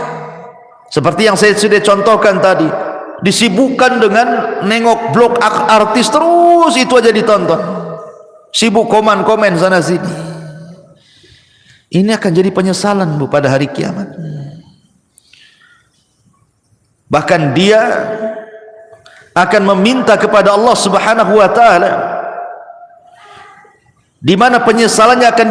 seperti yang saya sudah contohkan tadi, disibukkan dengan nengok blog artis, terus itu aja ditonton, sibuk komen-komen sana sini. Ini akan jadi penyesalan Bu pada hari kiamat. Bahkan dia akan meminta kepada Allah Subhanahu wa taala, di mana penyesalannya akan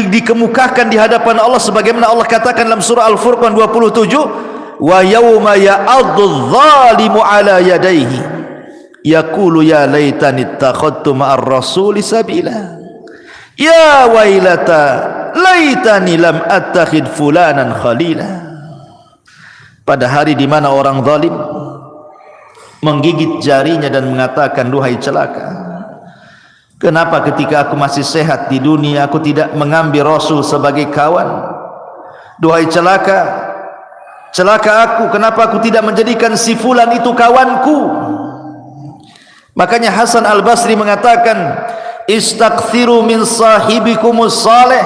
dikemukakan di hadapan Allah, sebagaimana Allah katakan dalam surah Al-Furqan 27, wa yauma ya'addu dzalimu ala yadayhi yaqulu ya laitani ittakhadtu ma'ar rasuli sabila ya wailata laitani lam attakhid fulanan khalila. Pada hari di mana orang zalim menggigit jarinya dan mengatakan, duhai celaka, kenapa ketika aku masih sehat di dunia aku tidak mengambil Rasul sebagai kawan? Duhai celaka, celaka aku, kenapa aku tidak menjadikan si fulan itu kawanku? Makanya Hasan Al-Basri mengatakan, istaghfiru min sahibikumus salih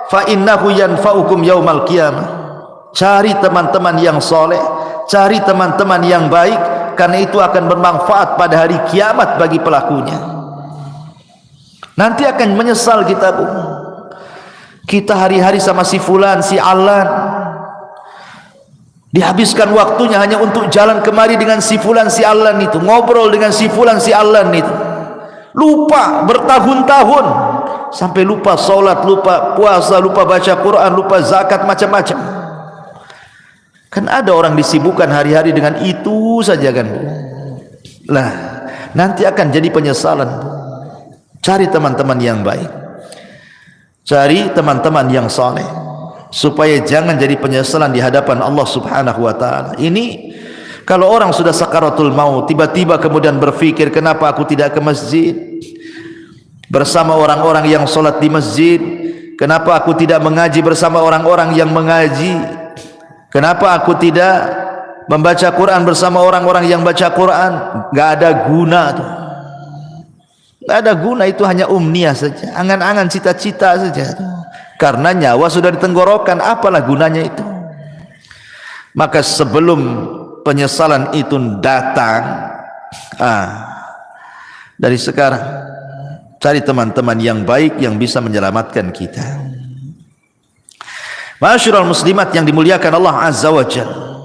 fa innahu yanfa'ukum yaumal qiyamah. Cari teman-teman yang soleh, cari teman-teman yang baik, karena itu akan bermanfaat pada hari kiamat bagi pelakunya. Nanti akan menyesal kita Bu. Kita hari-hari sama si fulan, si alan, dihabiskan waktunya hanya untuk jalan kemari dengan si fulan, si alan itu, ngobrol dengan si fulan, si alan itu, lupa bertahun-tahun, sampai lupa sholat, lupa puasa, lupa baca Quran, lupa zakat, macam-macam. Kan ada orang disibukkan hari-hari dengan itu saja kan Bu. Lah nanti akan jadi penyesalan. Cari teman-teman yang baik, cari teman-teman yang saleh, supaya jangan jadi penyesalan di hadapan Allah Subhanahu wa taala. Ini kalau orang sudah sakaratul maut, tiba-tiba kemudian berpikir, kenapa aku tidak ke masjid bersama orang-orang yang salat di masjid? Kenapa aku tidak mengaji bersama orang-orang yang mengaji? Kenapa aku tidak membaca Quran bersama orang-orang yang baca Quran? Enggak ada guna tuh. Enggak ada guna, itu hanya umniah saja, angan-angan, cita-cita saja. Karena nyawa sudah di tenggorokan, apalah gunanya itu? Maka sebelum penyesalan itu datang, dari sekarang cari teman-teman yang baik yang bisa menyelamatkan kita. Ma'asyiral muslimat yang dimuliakan Allah Azza wa Jalla.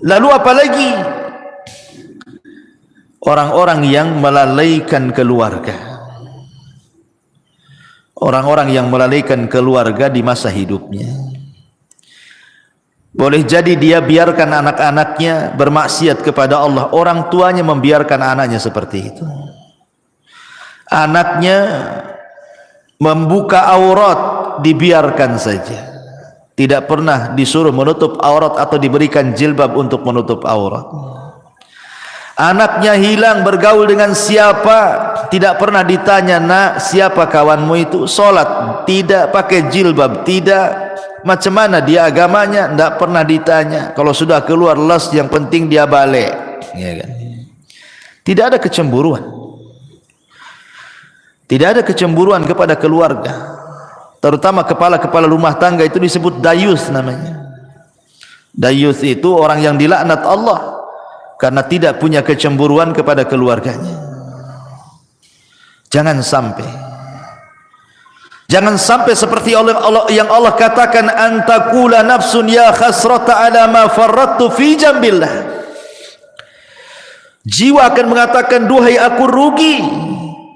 Lalu apalagi orang-orang yang melalaikan keluarga, orang-orang yang melalaikan keluarga di masa hidupnya. Boleh jadi dia biarkan anak-anaknya bermaksiat kepada Allah, orang tuanya membiarkan anaknya seperti itu. Anaknya membuka aurat, dibiarkan saja, tidak pernah disuruh menutup aurat atau diberikan jilbab untuk menutup aurat. Anaknya hilang bergaul dengan siapa, tidak pernah ditanya, nak siapa kawanmu itu, sholat tidak, pakai jilbab tidak, macam mana dia agamanya, tidak pernah ditanya. Kalau sudah keluar les, yang penting dia balik, ya kan? Tidak ada kecemburuan, tidak ada kecemburuan kepada keluarga, terutama kepala-kepala rumah tangga. Itu disebut dayus namanya. Dayus itu orang yang dilaknat Allah karena tidak punya kecemburuan kepada keluarganya. Jangan sampai seperti Allah yang Allah katakan, antakula nafsun ya khasrata ala ma farrattu fi jambillah. Jiwa akan mengatakan, duhai aku rugi,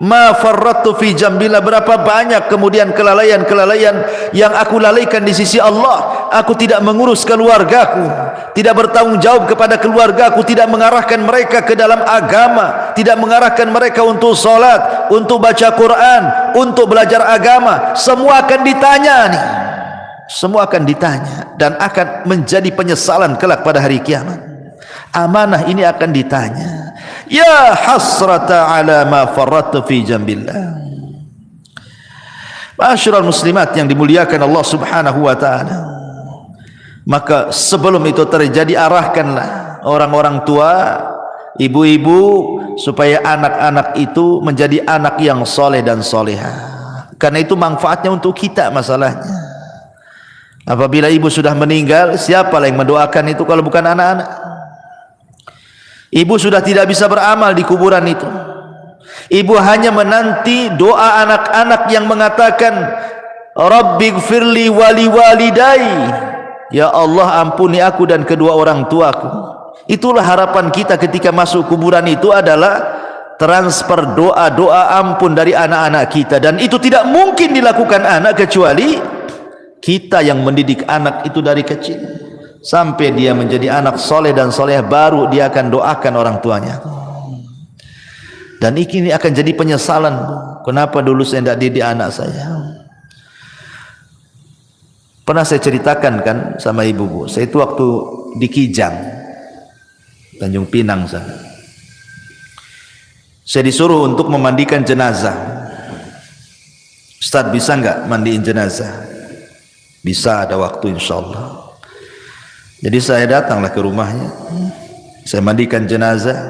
ma farrattu fi jambillah, berapa banyak kemudian kelalaian-kelalaian yang aku lalaikan di sisi Allah. Aku tidak mengurus keluargaku, tidak bertanggung jawab kepada keluargaku, tidak mengarahkan mereka ke dalam agama, tidak mengarahkan mereka untuk salat, untuk baca Quran, untuk belajar agama. Semua akan ditanya nih, semua akan ditanya, dan akan menjadi penyesalan kelak pada hari kiamat. Amanah ini akan ditanya. Ya hasrata ala ma farrattu fi jambillah. Ma'asyiral muslimat yang dimuliakan Allah Subhanahu wa taala. Maka sebelum itu terjadi, arahkanlah orang-orang tua, ibu-ibu, supaya anak-anak itu menjadi anak yang soleh dan soleha. Karena itu manfaatnya untuk kita masalahnya. Apabila ibu sudah meninggal, siapa yang mendoakan itu kalau bukan anak-anak? Ibu sudah tidak bisa beramal di kuburan itu. Ibu hanya menanti doa anak-anak yang mengatakan, Rabbighfirli wali walidai, ya Allah ampuni aku dan kedua orang tuaku. Itulah harapan kita ketika masuk kuburan itu, adalah transfer doa-doa ampun dari anak-anak kita. Dan itu tidak mungkin dilakukan anak kecuali kita yang mendidik anak itu dari kecil sampai dia menjadi anak soleh dan soleh, baru dia akan doakan orang tuanya. Dan ini akan jadi penyesalan, kenapa dulu saya tidak didik anak saya. Pernah saya ceritakan kan sama ibu, saya itu waktu di Kijang, Tanjung Pinang sana, saya disuruh untuk memandikan jenazah. Ustaz, bisa enggak mandiin jenazah? Bisa, ada waktu insyaallah. Jadi saya datanglah ke rumahnya, saya mandikan jenazah,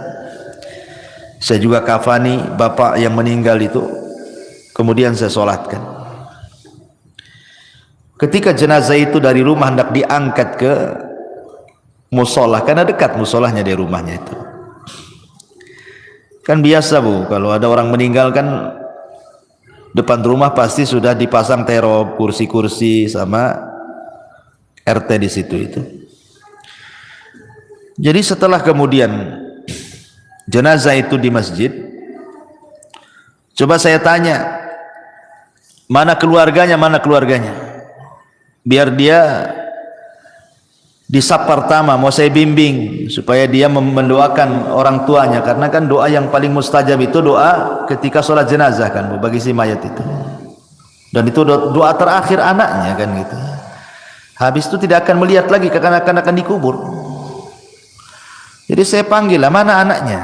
saya juga kafani bapak yang meninggal itu, kemudian saya solatkan. Ketika jenazah itu dari rumah hendak diangkat ke musola, karena dekat musolahnya dari rumahnya itu. Kan biasa Bu, kalau ada orang meninggal kan depan rumah pasti sudah dipasang terop, kursi-kursi sama RT di situ itu. Jadi setelah kemudian jenazah itu di masjid, coba saya tanya, mana keluarganya, mana keluarganya, biar dia di sap pertama mau saya bimbing supaya dia mendoakan orang tuanya, karena kan doa yang paling mustajab itu doa ketika sholat jenazah kan Bu, bagi si mayat itu, dan itu doa terakhir anaknya kan gitu. Habis itu tidak akan melihat lagi kekanak-kanak akan dikubur. Jadi saya panggil lah, mana anaknya?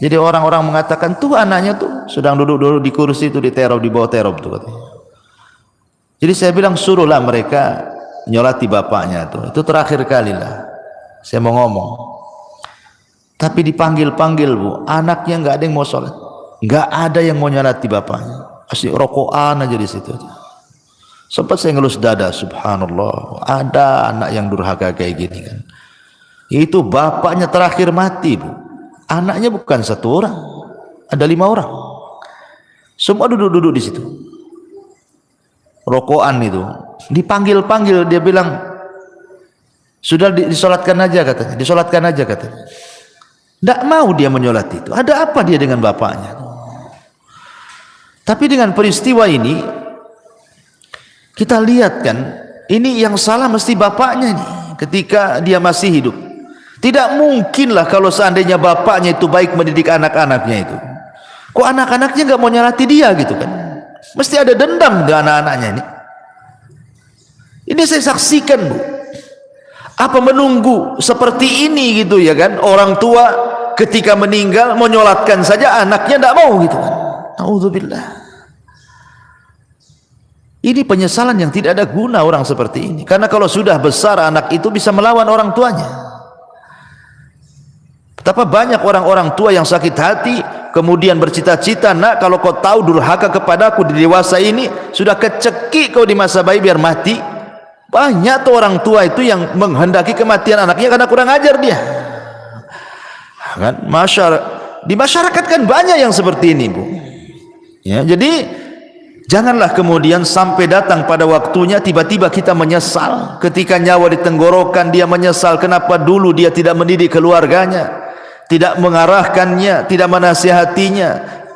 Jadi orang-orang mengatakan tuh anaknya tuh sedang duduk-duduk di kursi itu di terop, di bawah terop tuh katanya. Jadi saya bilang suruhlah mereka nyolati bapaknya tuh. Itu terakhir kali lah saya mau ngomong. Tapi dipanggil-panggil Bu, anaknya nggak ada yang mau sholat, nggak ada yang mau nyolati bapaknya, asli rokokan aja di situ. Sempat saya ngelus dada, subhanallah, ada anak yang durhaka kayak gini kan. Itu bapaknya terakhir mati Bu, anaknya bukan satu orang, ada 5 orang, semua duduk-duduk di situ. Rokokan itu dipanggil-panggil, dia bilang sudah disolatkan aja katanya, disolatkan aja katanya. Tidak mau dia menyolat itu. Ada apa dia dengan bapaknya? Tapi dengan peristiwa ini kita lihat kan, ini yang salah mesti bapaknya nih ketika dia masih hidup. Tidak mungkinlah kalau seandainya bapaknya itu baik mendidik anak-anaknya itu, kok anak-anaknya nggak mau nyolati dia gitu kan? Mesti ada dendam dengan anak-anaknya ini. Ini saya saksikan Bu. Apa menunggu seperti ini gitu ya kan? Orang tua ketika meninggal mau nyolatkan saja anaknya tidak mau gitu kan? Nauzubillah. Ini penyesalan yang tidak ada guna orang seperti ini. Karena kalau sudah besar anak itu bisa melawan orang tuanya. Betapa banyak orang-orang tua yang sakit hati kemudian bercita-cita, nak kalau kau tahu durhaka kepadaku di dewasa ini, sudah kecekik kau di masa bayi biar mati. Banyak tuh orang tua itu yang menghendaki kematian anaknya karena kurang ajar dia kan. Di masyarakat kan banyak yang seperti ini Bu ya. Jadi janganlah kemudian sampai datang pada waktunya tiba-tiba kita menyesal. Ketika nyawa di tenggorokan dia menyesal kenapa dulu dia tidak mendidik keluarganya, tidak mengarahkannya, tidak menasihatinya,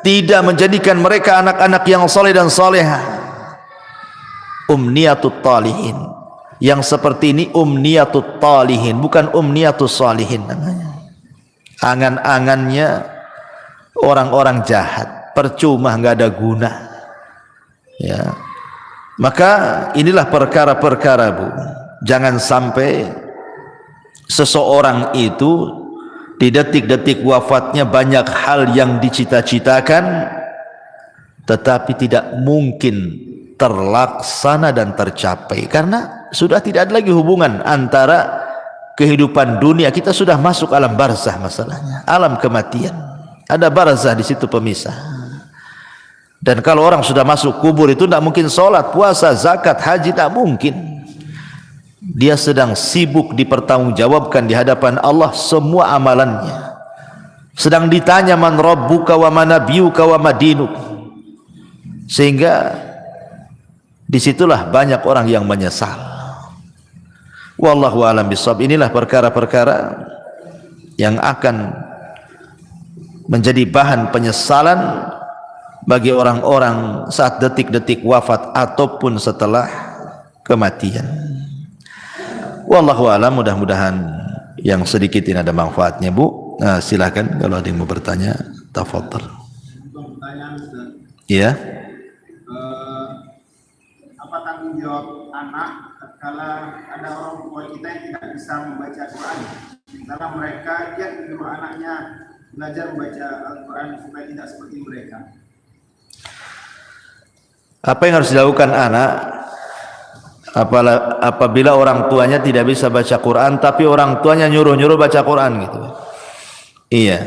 tidak menjadikan mereka anak-anak yang saleh dan salehah. Umniyatut talihin, yang seperti ini umniyatut talihin, bukan umniyatus salihin namanya. Angan-angannya orang-orang jahat, percuma, nggak ada guna ya. Maka inilah perkara-perkara Bu, jangan sampai seseorang itu di detik-detik wafatnya banyak hal yang dicita-citakan tetapi tidak mungkin terlaksana dan tercapai karena sudah tidak ada lagi hubungan antara kehidupan dunia. Kita sudah masuk alam barzah, masalahnya alam kematian, ada barzah di situ pemisah. Dan kalau orang sudah masuk kubur itu tidak mungkin sholat, puasa, zakat, haji, tak mungkin. Dia sedang sibuk dipertanggungjawabkan di hadapan Allah semua amalannya, sedang ditanya man rabbuka wa man nabiyuka wa madinuk. Sehingga disitulah banyak orang yang menyesal. Wallahu a'lam bishawab. Inilah perkara-perkara yang akan menjadi bahan penyesalan bagi orang-orang saat detik-detik wafat ataupun setelah kematian. Wallahu a'lam. Mudah-mudahan yang sedikit ini ada manfaatnya Bu. Nah, silakan kalau ada yang mau bertanya, tafadhal. Iya. Apa tanggung jawab anak tatkala ada orang tua kita yang tidak bisa membaca Quran, sementara mereka giat menyuruh anaknya belajar membaca Al-Quran supaya tidak seperti mereka? Apa yang harus dilakukan anak apabila orang tuanya tidak bisa baca Quran tapi orang tuanya nyuruh-nyuruh baca Quran gitu? Iya.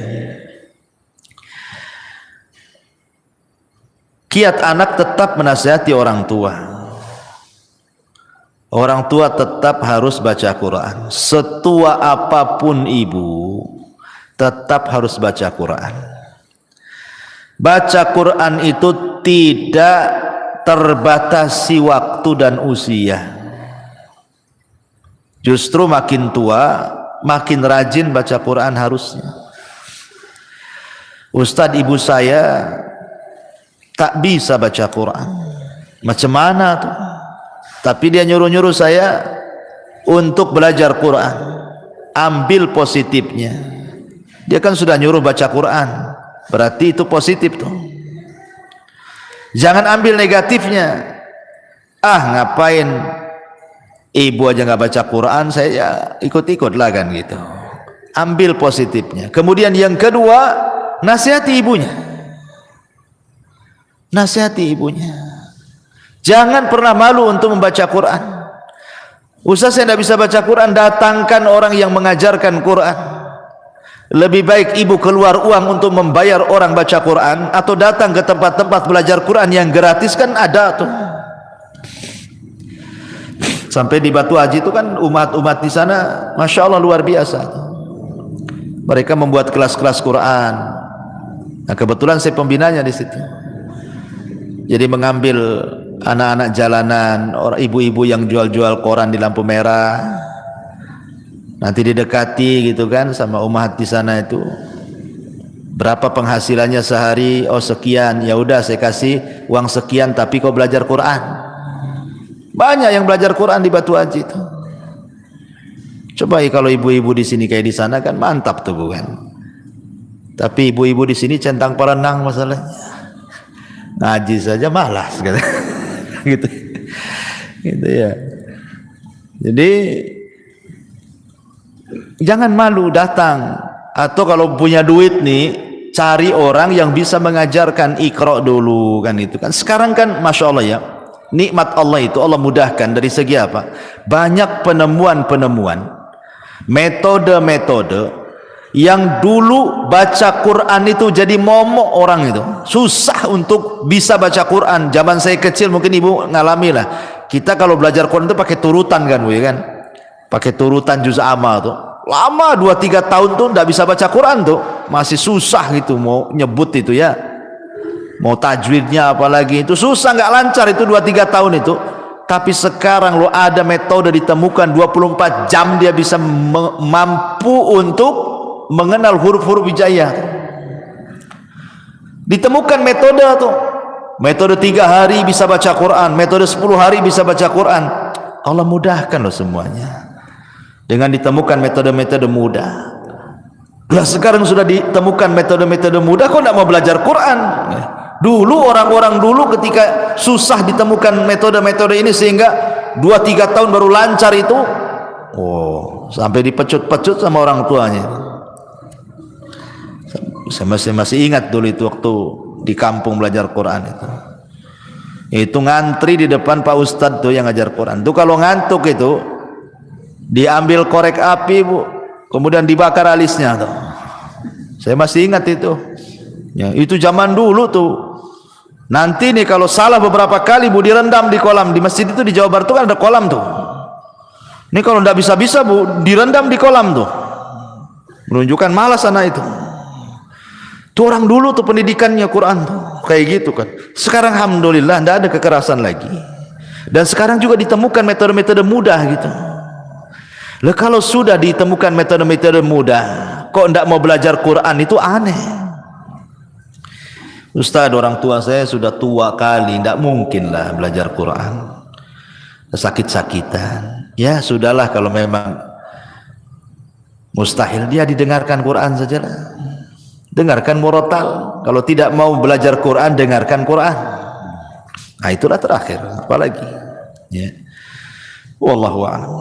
Kiat anak tetap menasihati orang tua. Orang tua tetap harus baca Quran. Setua apapun ibu, tetap harus baca Quran. Baca Quran itu tidak terbatasi waktu dan usia. Justru makin tua, makin rajin baca Quran harusnya. Ustadz ibu saya tak bisa baca Quran. Macam mana tuh? Tapi dia nyuruh-nyuruh saya untuk belajar Quran. Ambil positifnya. Dia kan sudah nyuruh baca Quran, berarti itu positif tuh. Jangan ambil negatifnya. Ah, ngapain ibu aja nggak baca Quran, saya ikut-ikut lah kan gitu. Ambil positifnya. Kemudian yang kedua, nasihati ibunya. Nasihati ibunya. Jangan pernah malu untuk membaca Quran. Ustaz, saya tidak bisa baca Quran, datangkan orang yang mengajarkan Quran. Lebih baik ibu keluar uang untuk membayar orang baca Quran, atau datang ke tempat-tempat belajar Quran yang gratis, kan ada tuh. Sampai di Batu Haji itu kan umat-umat di sana, masya Allah luar biasa. Mereka membuat kelas-kelas Quran. Nah, kebetulan saya pembinanya di situ. Jadi mengambil anak-anak jalanan, orang ibu-ibu yang jual-jual koran di lampu merah, nanti didekati gitu kan sama umat di sana itu. Berapa penghasilannya sehari? Oh sekian. Ya udah saya kasih uang sekian, tapi kau belajar Quran. Banyak yang belajar Quran di Batu Haji itu. Coba kalau ibu-ibu di sini kayak di sana kan mantap tuh bukan? Tapi ibu-ibu di sini centang perenang masalahnya. Ngaji saja malas gitu. Gitu. Gitu ya. Jadi jangan malu datang, atau kalau punya duit nih cari orang yang bisa mengajarkan Iqra dulu kan itu kan. Sekarang kan masya Allah ya, nikmat Allah itu Allah mudahkan dari segi apa? Banyak penemuan-penemuan, metode-metode yang dulu baca Quran itu jadi momok orang itu, susah untuk bisa baca Quran. Zaman saya kecil mungkin ibu ngalami lah, kita kalau belajar Quran itu pakai turutan kan bu ya kan, pakai turutan juz amma tuh, lama 2-3 tahun tuh nggak bisa baca Quran tuh, masih susah gitu mau nyebut itu ya, mau tajwidnya apalagi itu susah, nggak lancar itu 2-3 tahun itu. Tapi sekarang lo ada metode ditemukan 24 jam dia bisa mampu untuk mengenal huruf-huruf hijaiyah. Ditemukan metode tuh, metode 3 hari bisa baca Quran, metode 10 hari bisa baca Quran. Allah mudahkan loh semuanya dengan ditemukan metode-metode mudah. Lah sekarang sudah ditemukan metode-metode mudah, kok tidak mau belajar Quran? Dulu orang-orang dulu ketika susah ditemukan metode-metode ini sehingga 2-3 tahun baru lancar itu, oh sampai dipecut-pecut sama orang tuanya. Saya masih ingat dulu itu waktu di kampung belajar Quran itu ngantri di depan Pak Ustadz tuh yang ngajar Quran tuh, kalau ngantuk itu diambil korek api bu, kemudian dibakar alisnya tuh. Saya masih ingat itu ya, itu zaman dulu tuh. Nanti nih kalau salah beberapa kali bu, direndam di kolam. Di masjid itu di Jawa Barat tuh kan ada kolam tuh. Ini kalau ndak bisa-bisa bu, direndam di kolam tuh, menunjukkan malas anak itu. Tuh orang dulu tuh pendidikannya Quran tuh kayak gitu kan. Sekarang alhamdulillah tidak ada kekerasan lagi, dan sekarang juga ditemukan metode-metode mudah gitu. Lah kalau sudah ditemukan metode-metode mudah, kok tidak mau belajar Quran, itu aneh. Ustaz, orang tua saya sudah tua kali, tidak mungkin lah belajar Quran, sakit-sakitan. Ya sudahlah, kalau memang mustahil dia didengarkan Quran sajalah. Dengarkan murotal. Kalau tidak mau belajar Quran, dengarkan Quran. Nah itulah terakhir, apalagi ya. Wallahu a'lam.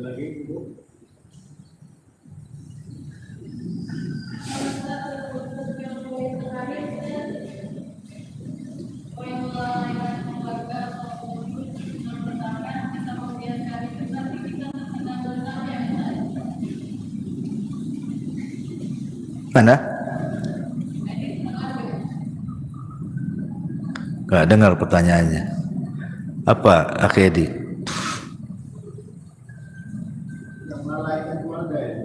Lagi ibu. Mana? Nggak dengar pertanyaannya. Apa Akhedi? Yang melalaikan keluarga ya.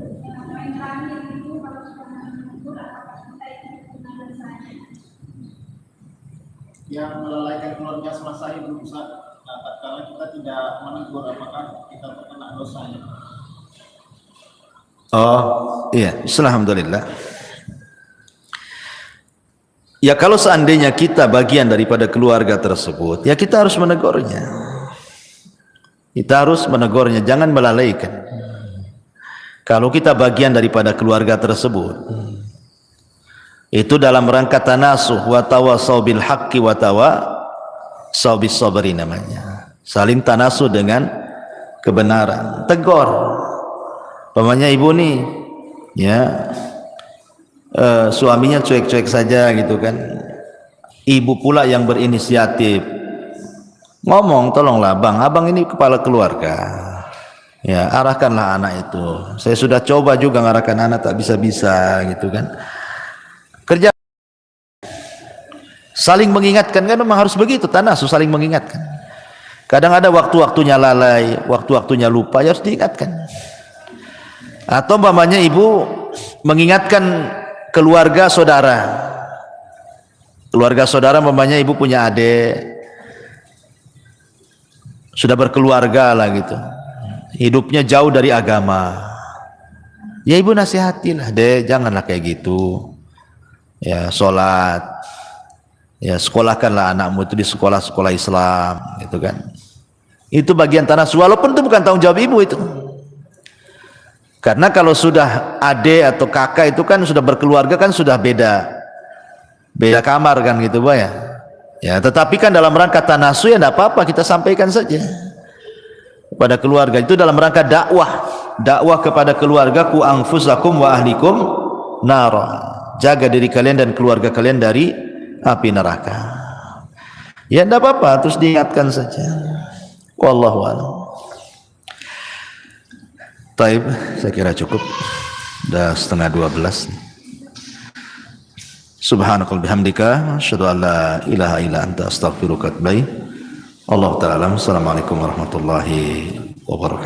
Yang melalaikan keluarga semasa hidup Ustaz. Nah, tatkala kita tidak menegur, apakah kita terkena dosanya? Oh iya, alhamdulillah. Ya kalau seandainya kita bagian daripada keluarga tersebut, ya kita harus menegurnya. Kita harus menegurnya, jangan melalaikan. Kalau kita bagian daripada keluarga tersebut, itu dalam rangka tanasuh wa tawasau bil haqqi wa tawasau bis sabri namanya. Saling tanasuh dengan kebenaran. Tegur. Pamannya ibu nih, ya suaminya cuek-cuek saja gitu kan. Ibu pula yang berinisiatif. Ngomong, tolonglah bang, abang ini kepala keluarga. Ya, arahkanlah anak itu. Saya sudah coba juga ngarahkan anak, tak bisa-bisa gitu kan. Kerja saling mengingatkan, kan memang harus begitu, tanasuh saling mengingatkan. Kadang ada waktu-waktunya lalai, waktu-waktunya lupa, ya harus diingatkan. Atau umpamanya ibu mengingatkan keluarga saudara. Keluarga saudara umpamanya ibu punya adik, sudah berkeluarga lah gitu. Hidupnya jauh dari agama. Ya ibu nasihatilah, dek, janganlah kayak gitu. Ya, sholat. Ya, sekolahkanlah anakmu itu di sekolah-sekolah Islam, gitu kan. Itu bagian tanasuh, walaupun itu bukan tanggung jawab ibu itu. Karena kalau sudah adik atau kakak itu kan sudah berkeluarga, kan sudah beda kamar kan gitu, Pak ya. Ya, tetapi kan dalam rangka tanasuh ya tidak apa-apa, kita sampaikan saja pada keluarga. Itu dalam rangka dakwah kepada keluarga, ku anfusakum wa ahlikum nara. Jaga diri kalian dan keluarga kalian dari api neraka. Ya tidak apa-apa, terus diingatkan saja. Wallahu a'lam. Taib, saya kira cukup. Dah 11:30. Subhanakal bihamdika, asyhadu an la ilaha illa anta astaghfiruka wa atubu ilaik. Allah ta'ala. Assalamualaikum warahmatullahi wabarakatuh.